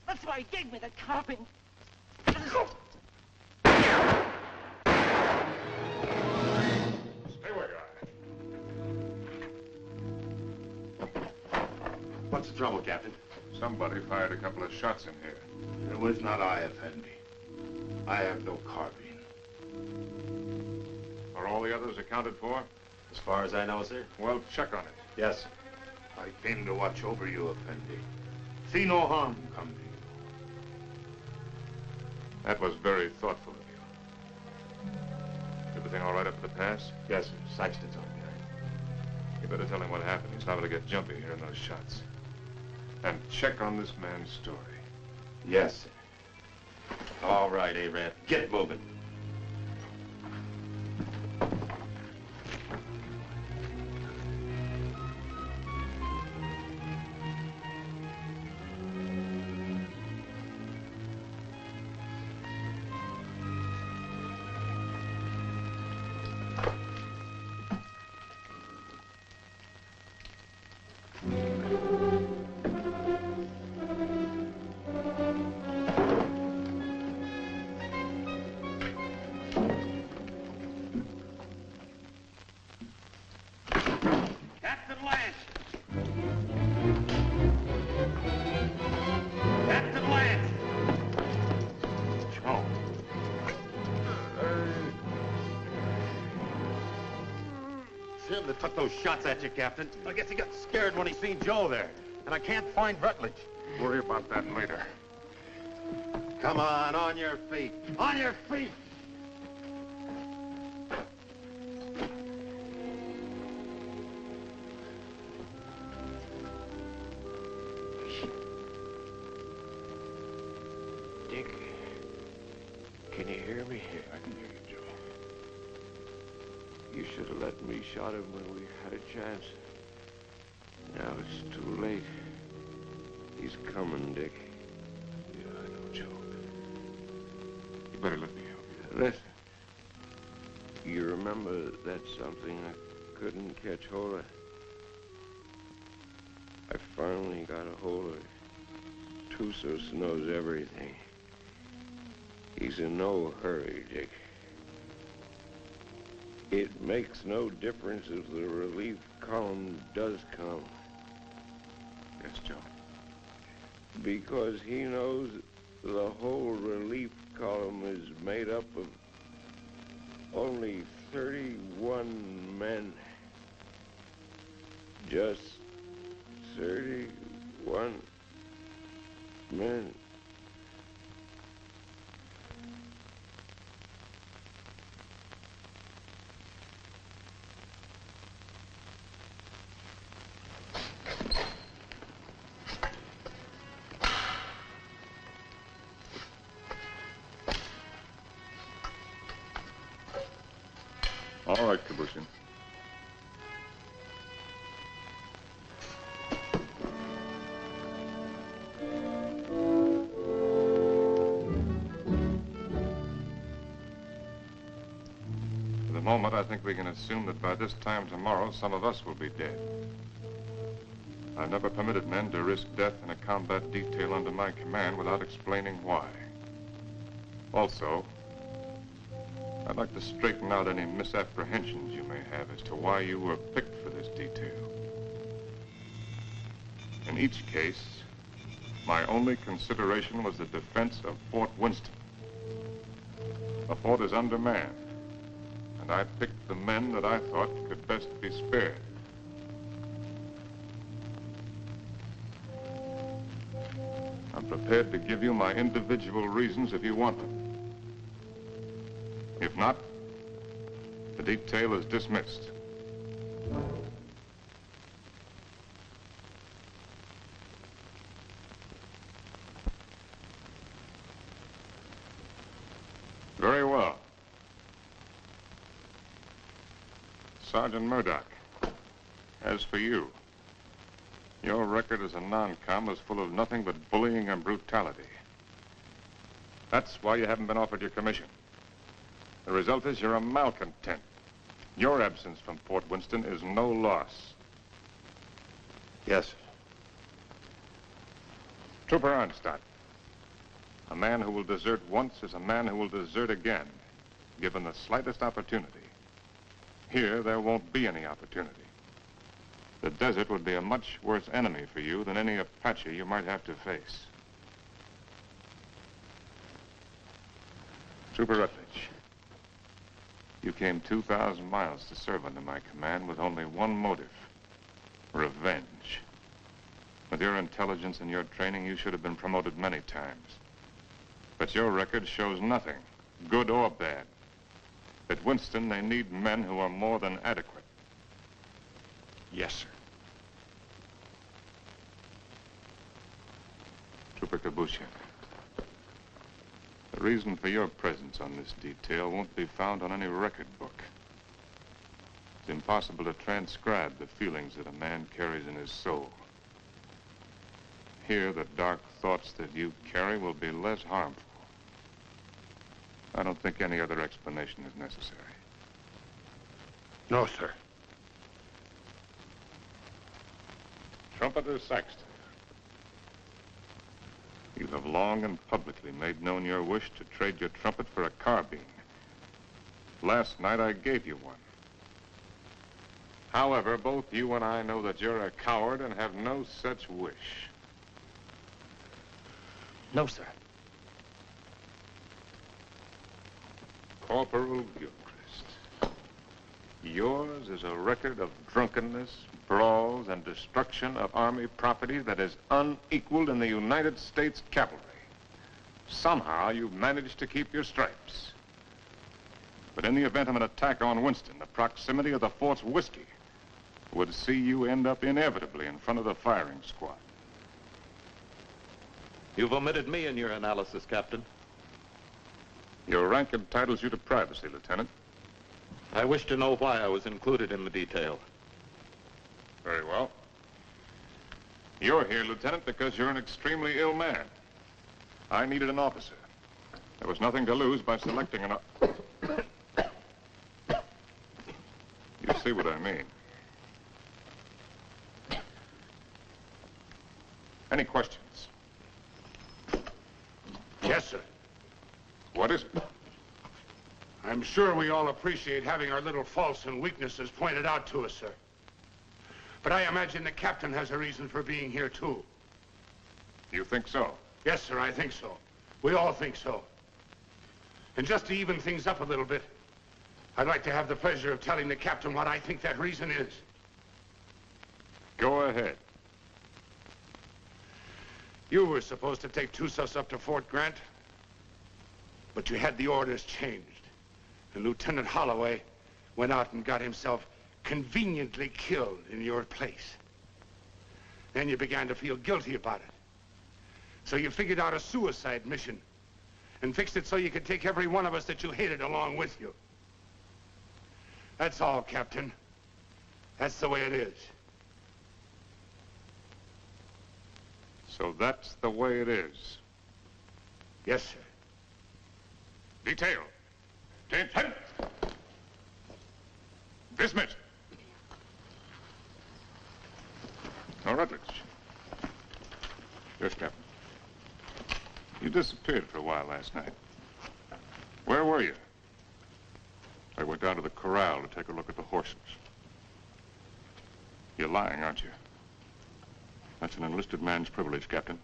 That's why he gave me the carving. Stay where you are. What's the trouble, Captain? Somebody fired a couple of shots in here. It was not I, Effendi. I have no carbine. Are all the others accounted for? As far as I know, sir. Well, check on it. Yes, sir. I came to watch over you, Effendi. See no harm come to you. That was very thoughtful of you. Everything all right up at the pass? Yes, sir. Saxton's on behind. You better tell him what happened. He's liable to get jumpy hearing those shots. And check on this man's story. Yes, sir. All right, Arab. Get moving. Him that took those shots at you, Captain. I guess he got scared when he seen Joe there. And I can't find Rutledge. Worry about that later. Come on your feet. On your feet! Dick, can you hear me? Yeah, I can hear you, Joe. You should have let me shot him when we had a chance. Now it's too late. He's coming, Dick. Yeah, I know, Joe. You better let me help you. Listen. You remember that something I couldn't catch hold of? I finally got a hold of it. Tussos knows everything. He's in no hurry, Dick. It makes no difference if the relief column does come. Yes, Joe. Because he knows the whole relief column is made up of only 31 men. Just 31 men. All right, Kabushin. For the moment, I think we can assume that by this time tomorrow, some of us will be dead. I've never permitted men to risk death in a combat detail under my command without explaining why. Also, I'd like to straighten out any misapprehensions you may have as to why you were picked for this detail. In each case, my only consideration was the defense of Fort Winston. The fort is undermanned, and I picked the men that I thought could best be spared. I'm prepared to give you my individual reasons if you want them. If not, the detail is dismissed. Very well. Sergeant Murdoch, as for you, your record as a non-com is full of nothing but bullying and brutality. That's why you haven't been offered your commission. The result is you're a malcontent. Your absence from Fort Winston is no loss. Yes, sir. Trooper Arnstadt. A man who will desert once is a man who will desert again, given the slightest opportunity. Here, there won't be any opportunity. The desert would be a much worse enemy for you than any Apache you might have to face. Trooper Rutledge, you came 2,000 miles to serve under my command with only one motive: revenge. With your intelligence and your training, you should have been promoted many times. But your record shows nothing, good or bad. At Winston, they need men who are more than adequate. Yes, sir. Trooper Kabushian, the reason for your presence on this detail won't be found on any record book. It's impossible to transcribe the feelings that a man carries in his soul. Here, the dark thoughts that you carry will be less harmful. I don't think any other explanation is necessary. No, sir. Trumpeter Saxton, you have long and publicly made known your wish to trade your trumpet for a carbine. Last night, I gave you one. However, both you and I know that you're a coward and have no such wish. No, sir. Corporal Gilchrist, yours is a record of drunkenness, brawls, and destruction of Army property that is unequaled in the United States cavalry. Somehow, you've managed to keep your stripes. But in the event of an attack on Winston, the proximity of the fort's whiskey would see you end up inevitably in front of the firing squad. You've omitted me in your analysis, Captain. Your rank entitles you to privacy, Lieutenant. I wish to know why I was included in the detail. Very well. You're here, Lieutenant, because you're an extremely ill man. I needed an officer. There was nothing to lose by selecting an... You see what I mean. Any questions? Yes, sir. What is it? I'm sure we all appreciate having our little faults and weaknesses pointed out to us, sir. But I imagine the captain has a reason for being here, too. You think so? Yes, sir, I think so. We all think so. And just to even things up a little bit, I'd like to have the pleasure of telling the captain what I think that reason is. Go ahead. You were supposed to take Tussos up to Fort Grant, but you had the orders changed. And Lieutenant Holloway went out and got himself conveniently killed in your place. Then you began to feel guilty about it. So you figured out a suicide mission and fixed it so you could take every one of us that you hated along with you. That's all, Captain. That's the way it is. So that's the way it is. Yes, sir. Detail. Attention. Dismissed. Now, Rutledge. Yes, Captain. You disappeared for a while last night. Where were you? I went down to the corral to take a look at the horses. You're lying, aren't you? That's an enlisted man's privilege, Captain.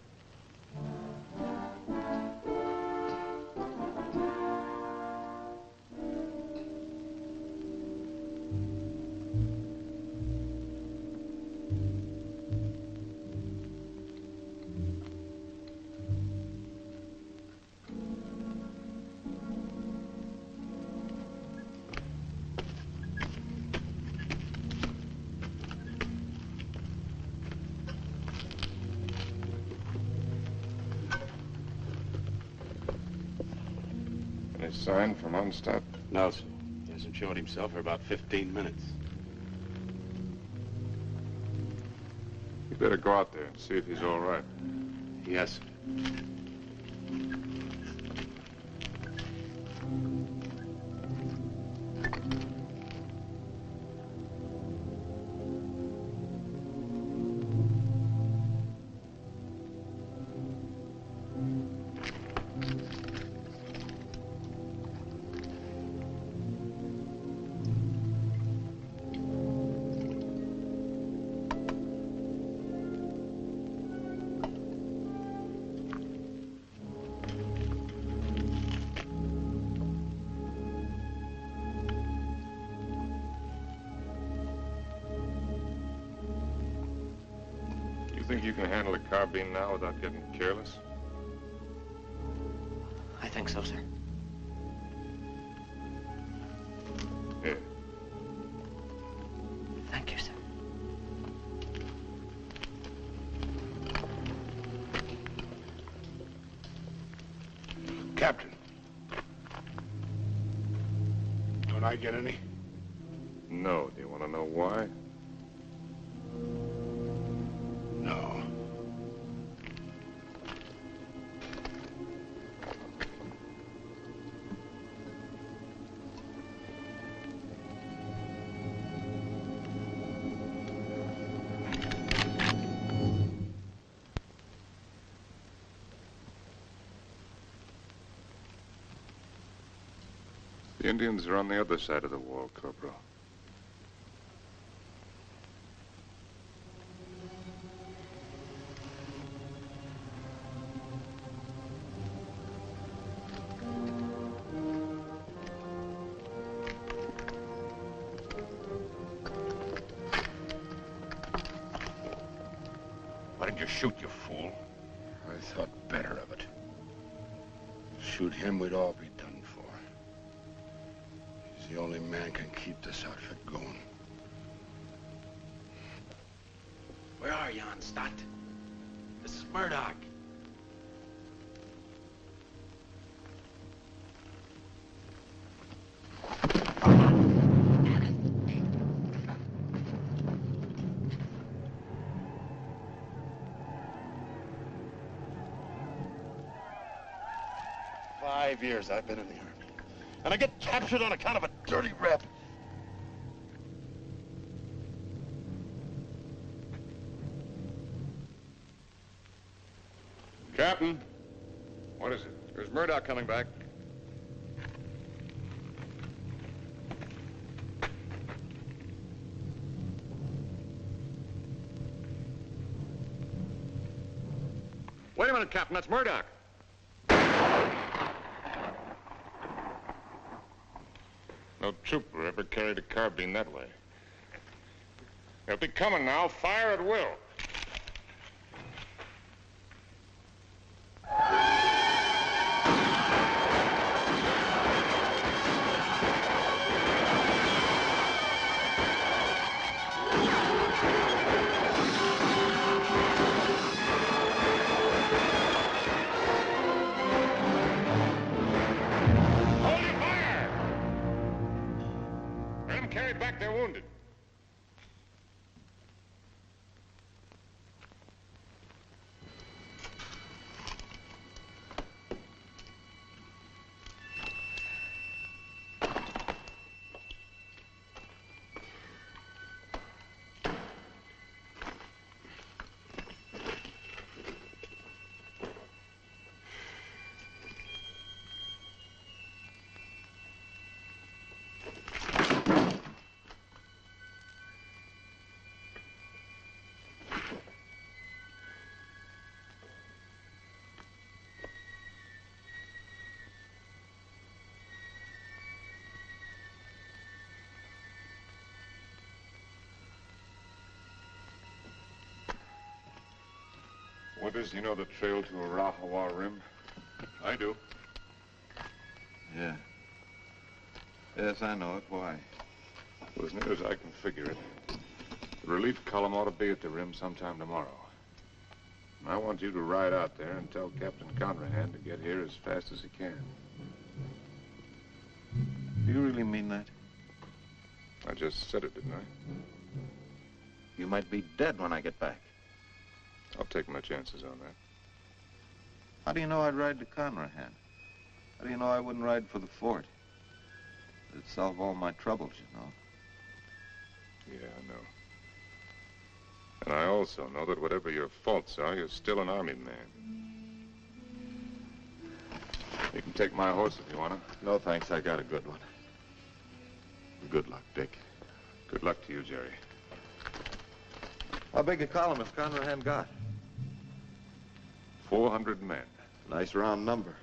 Any sign from Onstadt? No, sir. He hasn't showed himself for about 15 minutes. You better go out there and see if he's all right. Yes, sir. think you can handle a carbine now without getting careless? I think so, sir. Here. Thank you, sir. Captain. Don't I get any? No. Do you want to know why? No. The Indians are on the other side of the wall, Corporal. Why did you shoot, you fool? I thought better of it. Shoot him, we'd all be done for. He's the only man can keep this outfit going. Where are you, Stott? This is Murdoch. "5 years I've been in the Army. And I get captured on account of a dirty rep. Captain, what is it? There's Murdoch coming back. Wait a minute, Captain. That's Murdoch. No trooper ever carried a carbine that way. They'll be coming now. Fire at will. Carried back their wounded. Withers, you know the trail to Arahawa Rim? I do. Yeah. Yes, I know it. Why? Well, as near as I can figure it, the relief column ought to be at the rim sometime tomorrow. And I want you to ride out there and tell Captain Conrahan to get here as fast as he can. Do you really mean that? I just said it, didn't I? You might be dead when I get back. I'll take my chances on that. How do you know I'd ride to Conrahan? How do you know I wouldn't ride for the fort? It'd solve all my troubles, you know. Yeah, I know. And I also know that whatever your faults are, you're still an Army man. You can take my horse if you want to. No, thanks. I got a good one. Good luck, Dick. Good luck to you, Jerry. How big a column has Conrahan got? 400 men. Nice round number.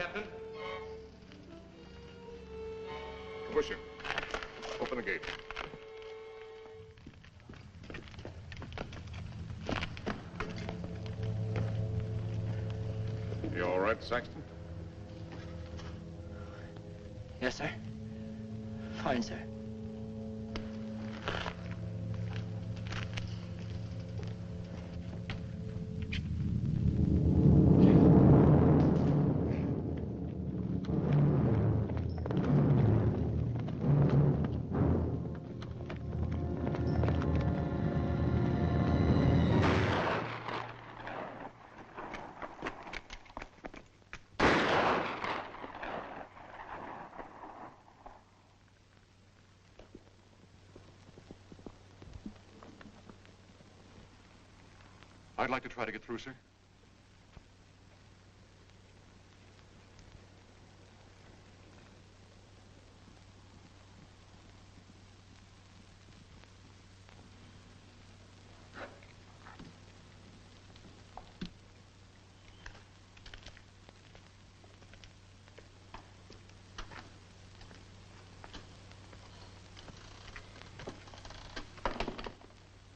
Captain. Pusher, open the gate. You all right, Saxton? Yes, sir. Fine, sir. I'd like to try to get through, sir.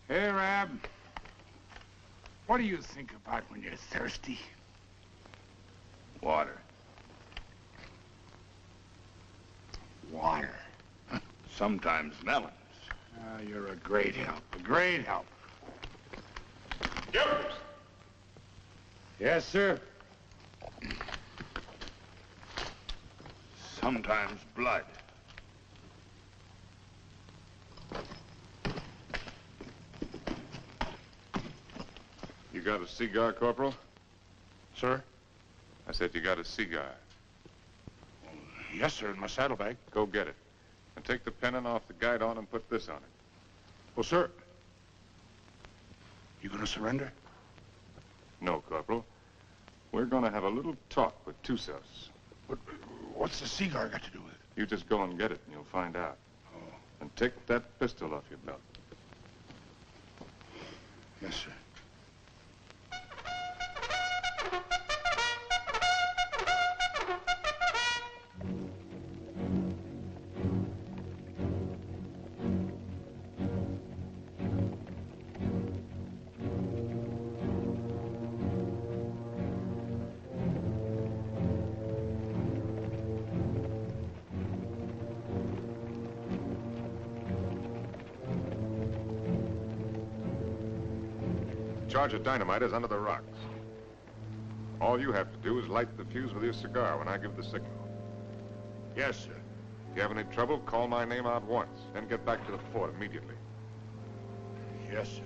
Hey, Rab. What do you think about when you're thirsty? Water. Water. Sometimes melons. Ah, you're a great help. A great help. Yes, sir. Sometimes blood. You got a cigar, Corporal? Sir? I said you got a cigar. Yes, sir, in my saddlebag. Go get it. And take the pennon off the guidon and put this on it. Well, sir, you gonna surrender? No, Corporal. We're gonna have a little talk with Tussos. But what's the cigar got to do with it? You just go and get it and you'll find out. Oh. And take that pistol off your belt. Yes, sir. Charge of dynamite is under the rocks. All you have to do is light the fuse with your cigar when I give the signal. Yes, sir. If you have any trouble, call my name out once, then get back to the fort immediately. Yes, sir.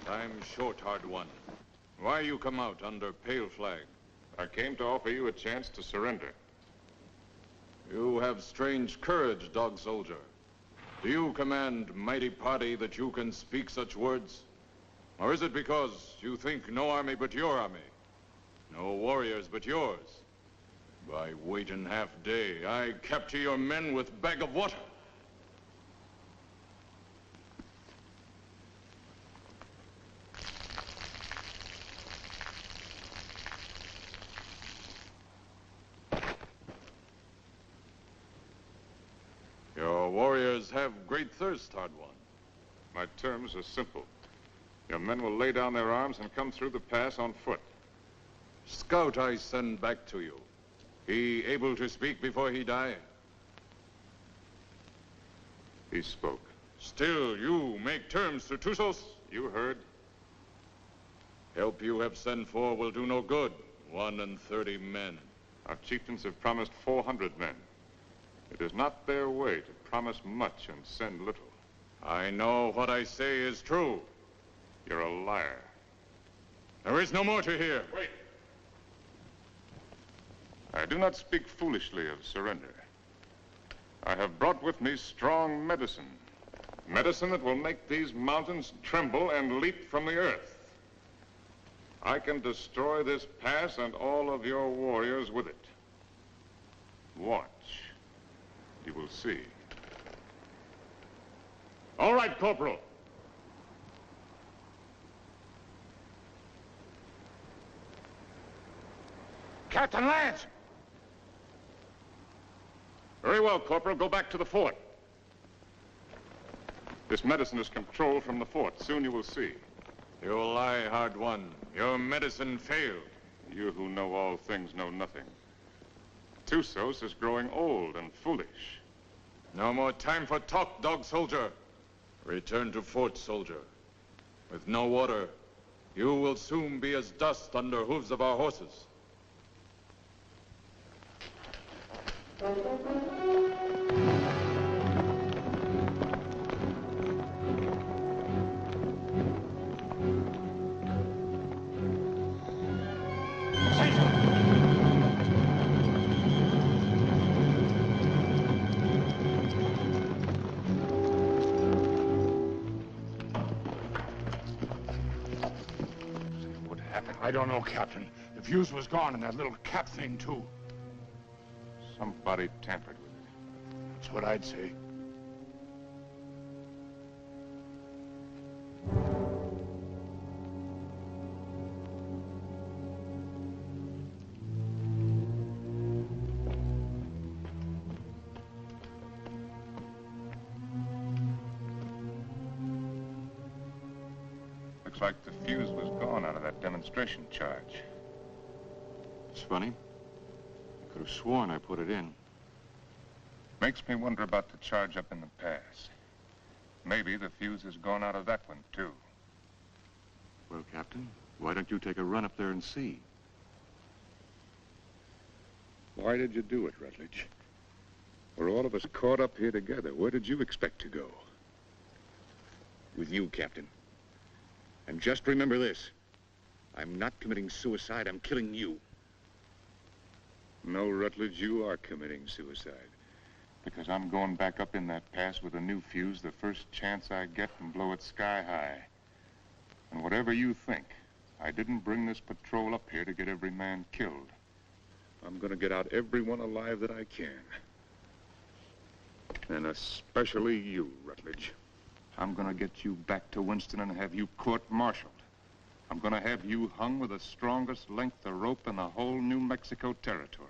Time's short, hard one. Why you come out under pale flag? I came to offer you a chance to surrender. You have strange courage, dog soldier. Do you command mighty party that you can speak such words? Or is it because you think no army but your army? No warriors but yours? By waiting half day, I capture your men with bag of water. Your warriors have great thirst, hard one. My terms are simple. Your men will lay down their arms and come through the pass on foot. Scout I send back to you. He able to speak before he die? He spoke. Still, you make terms to Tussos? You heard. Help you have sent for will do no good. 31 men. Our chieftains have promised 400 men. It is not their way to promise much and send little. I know what I say is true. You're a liar. There is no more to hear. Wait. I do not speak foolishly of surrender. I have brought with me strong medicine. Medicine that will make these mountains tremble and leap from the earth. I can destroy this pass and all of your warriors with it. Watch. You will see. All right, Corporal. Captain Lance! Very well, Corporal. Go back to the fort. This medicine is controlled from the fort. Soon you will see. You lie, hard one. Your medicine failed. You who know all things know nothing. Tusos is growing old and foolish. No more time for talk, dog soldier. Return to fort, soldier. With no water, you will soon be as dust under hooves of our horses. What happened? I don't know, Captain. The fuse was gone and that little cap thing, too. Somebody tampered with it. That's what I'd say. Looks like the fuse was gone out of that demonstration charge. It's funny. I could have sworn I put it in. Makes me wonder about the charge up in the pass. Maybe the fuse has gone out of that one, too. Well, Captain, why don't you take a run up there and see? Why did you do it, Rutledge? We're all of us caught up here together. Where did you expect to go? With you, Captain. And just remember this. I'm not committing suicide, I'm killing you. No, Rutledge, you are committing suicide. Because I'm going back up in that pass with a new fuse the first chance I get and blow it sky high. And whatever you think, I didn't bring this patrol up here to get every man killed. I'm gonna get out everyone alive that I can. And especially you, Rutledge. I'm gonna get you back to Winston and have you court-martialed. I'm gonna have you hung with the strongest length of rope in the whole New Mexico territory.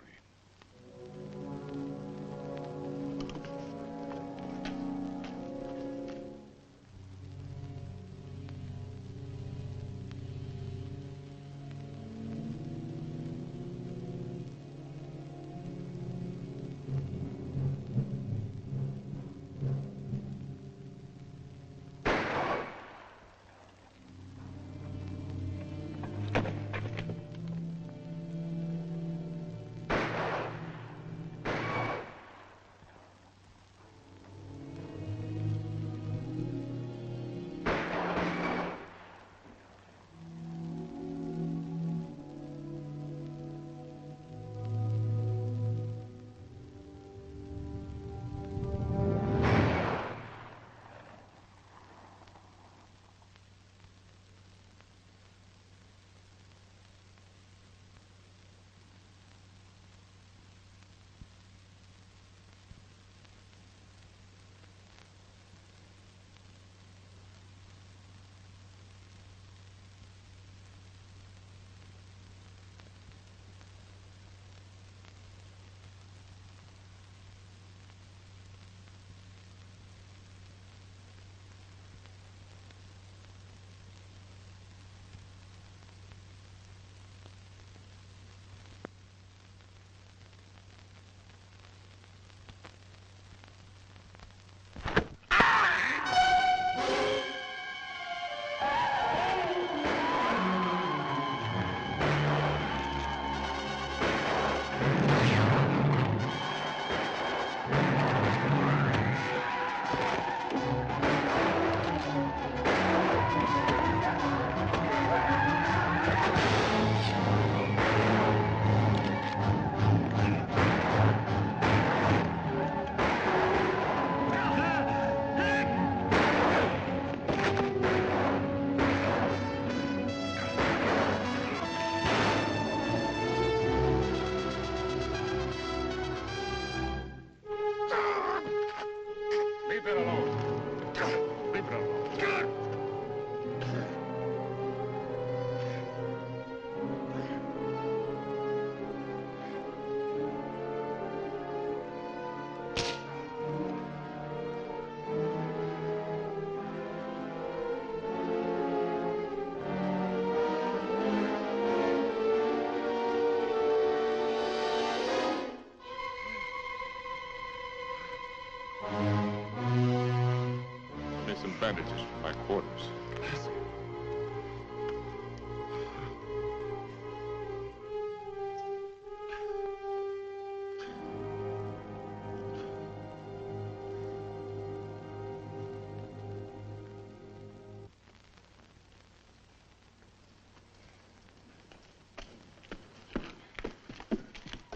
me some bandages from my quarters.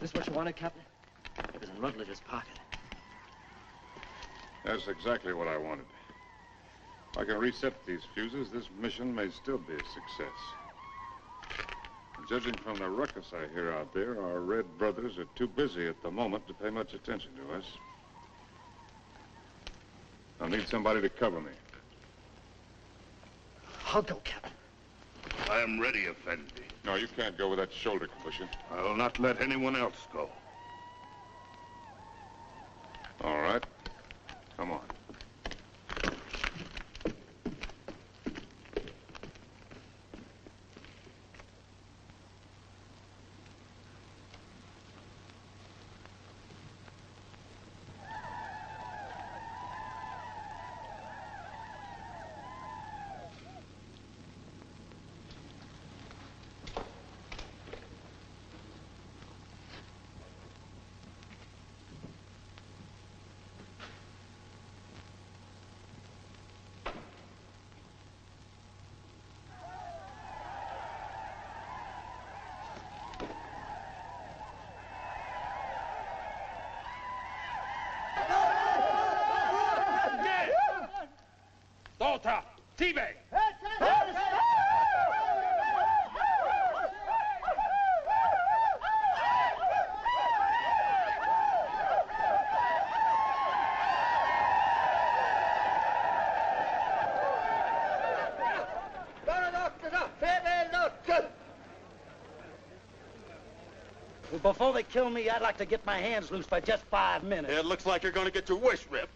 This what you wanted, Captain? It was in Rutledge's pocket. That's exactly what I wanted. If I can reset these fuses, this mission may still be a success. Judging from the ruckus I hear out there, our Red brothers are too busy at the moment to pay much attention to us. I'll need somebody to cover me. I'll go, Captain. I am ready, Effendi. No, you can't go with that shoulder cushion. I will not let anyone else go. All right. Come on. Volta! Tibe! Before they kill me, I'd like to get my hands loose for just 5 minutes. It looks like you're going to get your wish ripped.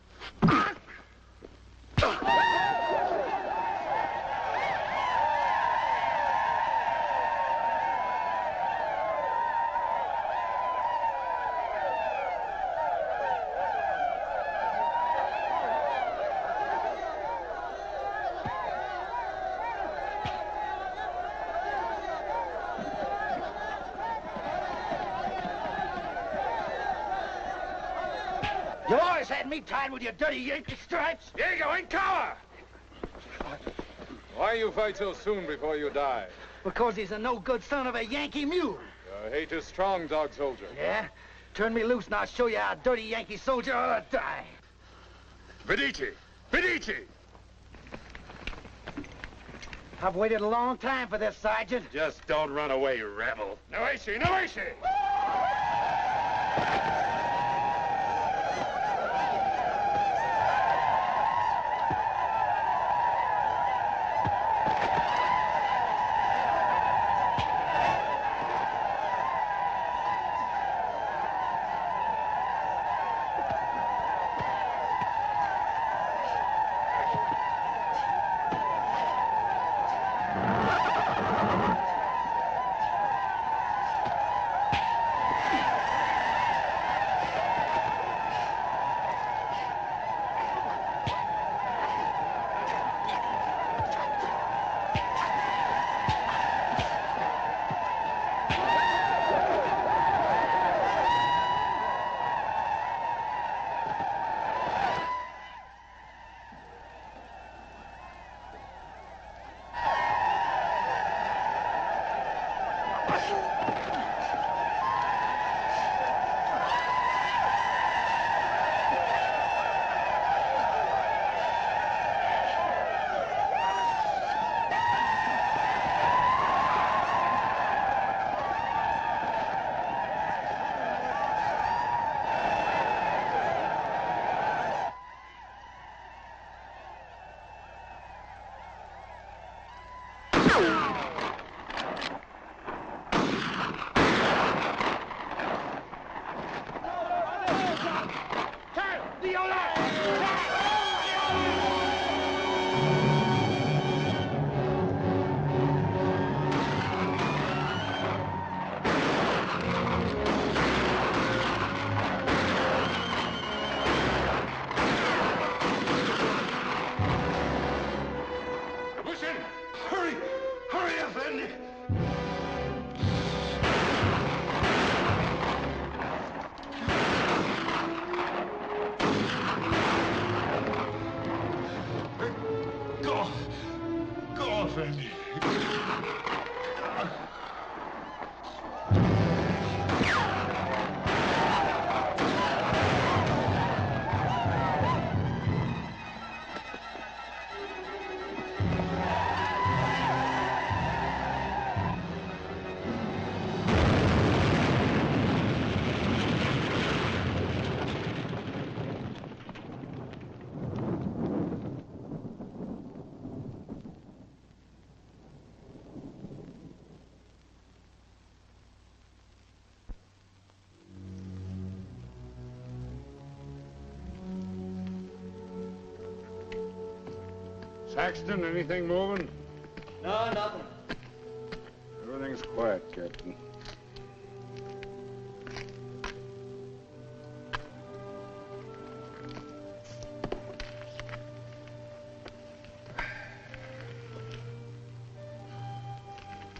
You always had me tied with your dirty Yankee stripes. Here you go, in cover! Why you fight so soon before you die? Because he's a no-good son of a Yankee mule. Your hate is strong, dog soldier. Yeah? Turn me loose and I'll show you how a dirty Yankee soldier ought to die. Medici! Medici! I've waited a long time for this, Sergeant. Just don't run away, rebel. No issue, no issue! it. Saxton, anything moving? No, nothing. Everything's quiet, Captain.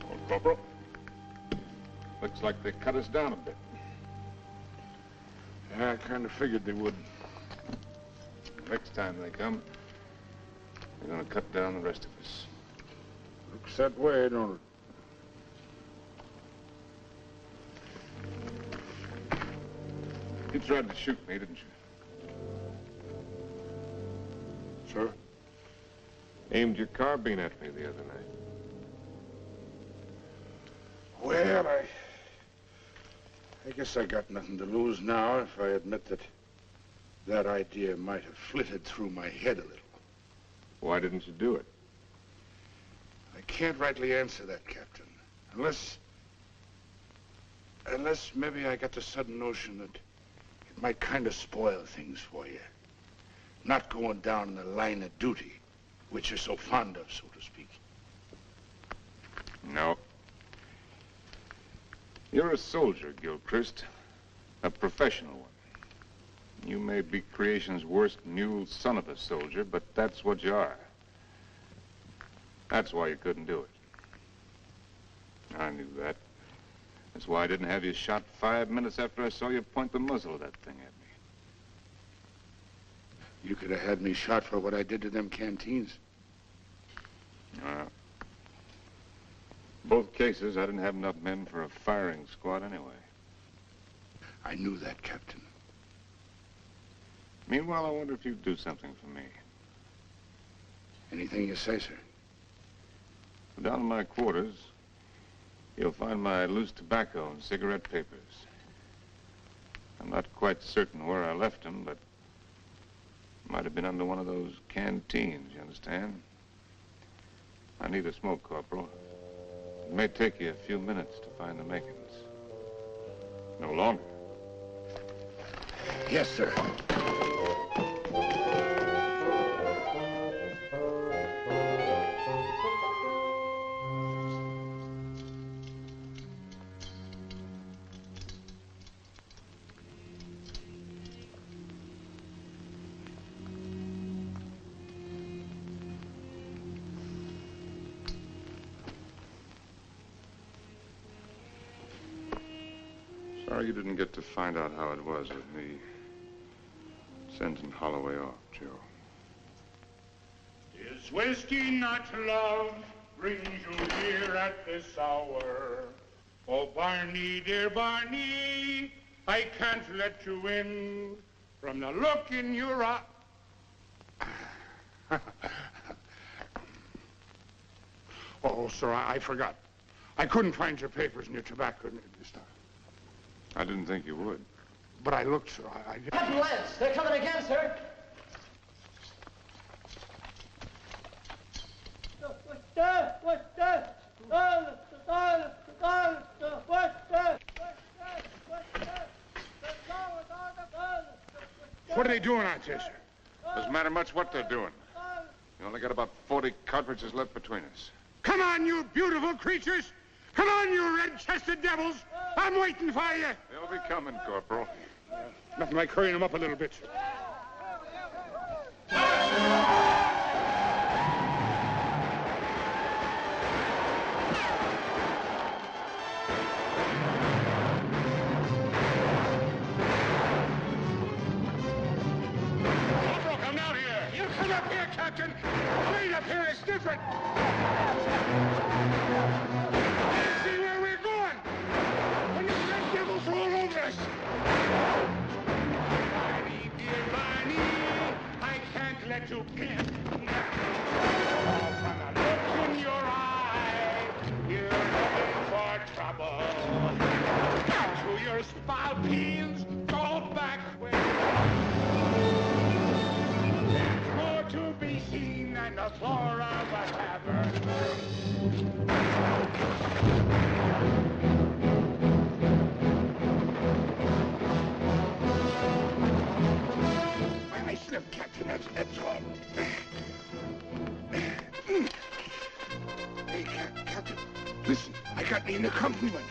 Well, Corporal, looks like they cut us down a bit. Yeah, I kind of figured they would. Next time they come, they're gonna cut down the rest of us. Looks that way, don't it? You tried to shoot me, didn't you? Sir? Aimed your carbine at me the other night. Well, I guess I got nothing to lose now if I admit that idea might have flitted through my head a little. Why didn't you do it? I can't rightly answer that, Captain. Unless maybe I got the sudden notion that it might kind of spoil things for you. Not going down in the line of duty, which you're so fond of, so to speak. No. You're a soldier, Gilchrist. A professional one. You may be creation's worst mule son of a soldier, but that's what you are. That's why you couldn't do it. I knew that. That's why I didn't have you shot 5 minutes after I saw you point the muzzle of that thing at me. You could have had me shot for what I did to them canteens. Both cases, I didn't have enough men for a firing squad anyway. I knew that, Captain. Meanwhile, I wonder if you'd do something for me. Anything you say, sir. Down in my quarters, you'll find my loose tobacco and cigarette papers. I'm not quite certain where I left them, but it might have been under one of those canteens, you understand? I need a smoke, Corporal. It may take you a few minutes to find the makings. No longer. Yes, sir. Sorry you didn't get to find out how it was with me sending Holloway off, Joe. Is whiskey not love brings you here at this hour? Oh, Barney, dear Barney, I can't let you in from the look in your eye. Oh, sir, I forgot. I couldn't find your papers and your tobacco this time. I didn't think you would. But I looked, sir. Captain Lance, they're coming again, sir. What are they doing out there, sir? Doesn't matter much what they're doing. We only got about 40 cartridges left between us. Come on, you beautiful creatures! Come on, you red-chested devils! I'm waiting for you! They'll be coming, Corporal. Nothing like hurrying them up a little bit, sir. Corporal, come down here! You come up here, Captain. Wait up here. It's different. See where we're going. When the red devils are all over us. Barney, dear Barney, I can't let you in. From the look in your eye, you're looking for trouble. To your spalpeens, go back where there's more to be seen than the floor of a tavern. I slipped, Captain, that's all. Hey, Captain, listen, I got me an accompaniment.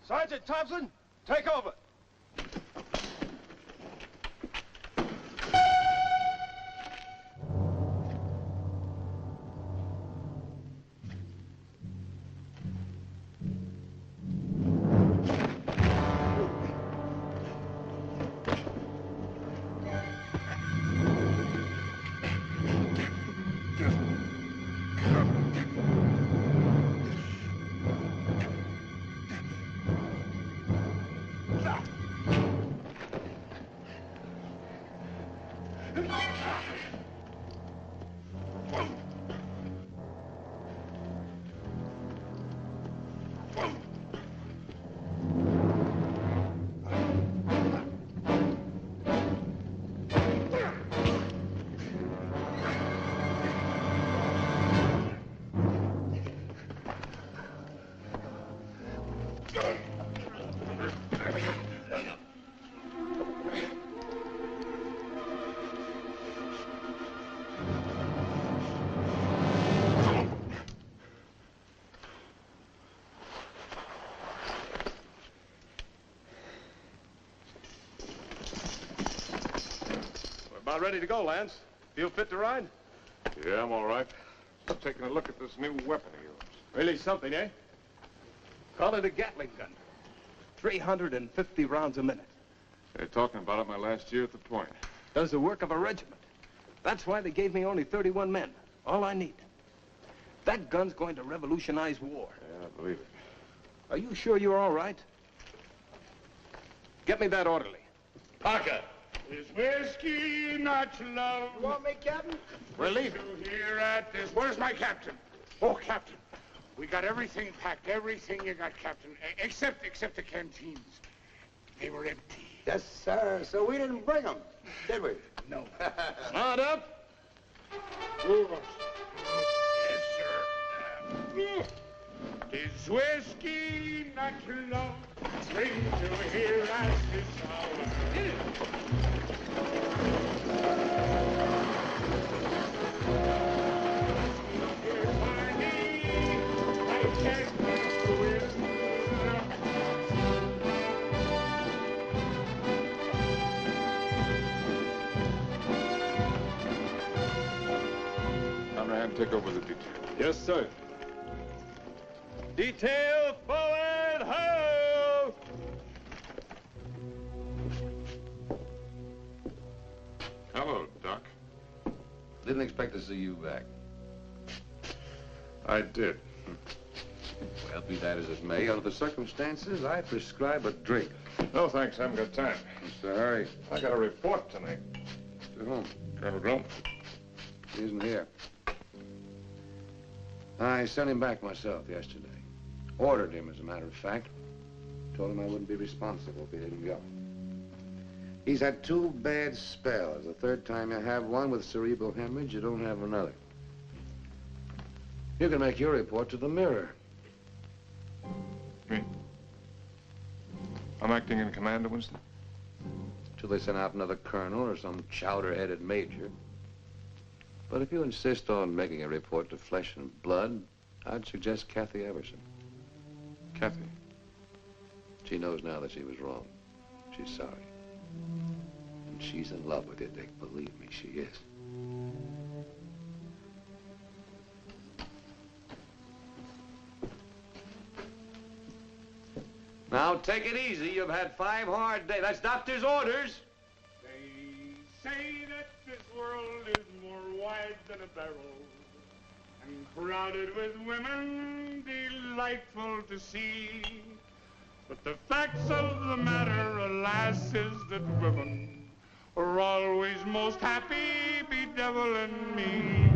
Sergeant Thompson, take over. About ready to go, Lance. Feel fit to ride? Yeah, I'm all right. I'm taking a look at this new weapon of yours. Really something, eh? Call it a Gatling gun. 350 rounds a minute. They're talking about it my last year at the point. Does the work of a regiment. That's why they gave me only 31 men. All I need. That gun's going to revolutionize war. Yeah, I believe it. Are you sure you're all right? Get me that orderly. Parker. Is whiskey not love? You want me, Captain? We're leaving. Here at this. Where's my captain? Oh, Captain. We got everything packed. Everything you got, Captain. Except the canteens. They were empty. Yes, sir. So we didn't bring them, did we? No. Mount up. Move us. Yes, sir. Is whiskey not your love? Bring to here as this hour. Conrad, take over the detail. Yes, sir. Detail forward, ho! Hello, Doc. Didn't expect to see you back. I did. Well, be that as it may, under the circumstances, I prescribe a drink. No, thanks. I haven't got time. What's the hurry? I got a report tonight. To whom? Colonel Grump. He isn't here. I sent him back myself yesterday. Ordered him, as a matter of fact. Told him I wouldn't be responsible if he didn't go. He's had 2 bad spells. The third time you have one with cerebral hemorrhage, you don't have another. You can make your report to the Mirror. Me? I'm acting in command of Winston? Till they send out another colonel or some chowder-headed major. But if you insist on making a report to Flesh and Blood, I'd suggest Kathy Everson. Kathy? She knows now that she was wrong. She's sorry. And she's in love with you, Dick. Believe me, she is. Now, take it easy. You've had 5 hard days. That's doctor's orders. They say that this world is more wide than a barrel and crowded with women delightful to see. But the facts of the matter, alas, is that women are always most happy bedeviling me.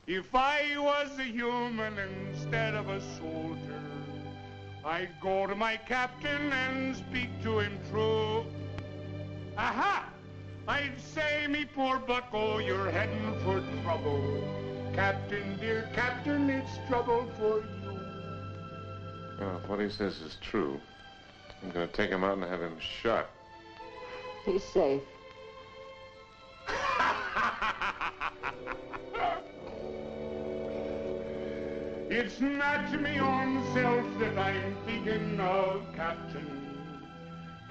If I was a human instead of a soldier, I'd go to my captain and speak to him true. Aha! I'd say, me poor bucko, you're heading for trouble. Captain, dear captain, it's trouble for you. Well, if what he says is true, I'm going to take him out and have him shot. He's safe. It's not me own self that I'm thinking of, Captain.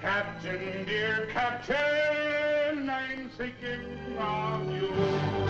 Captain, dear Captain, I'm thinking of you.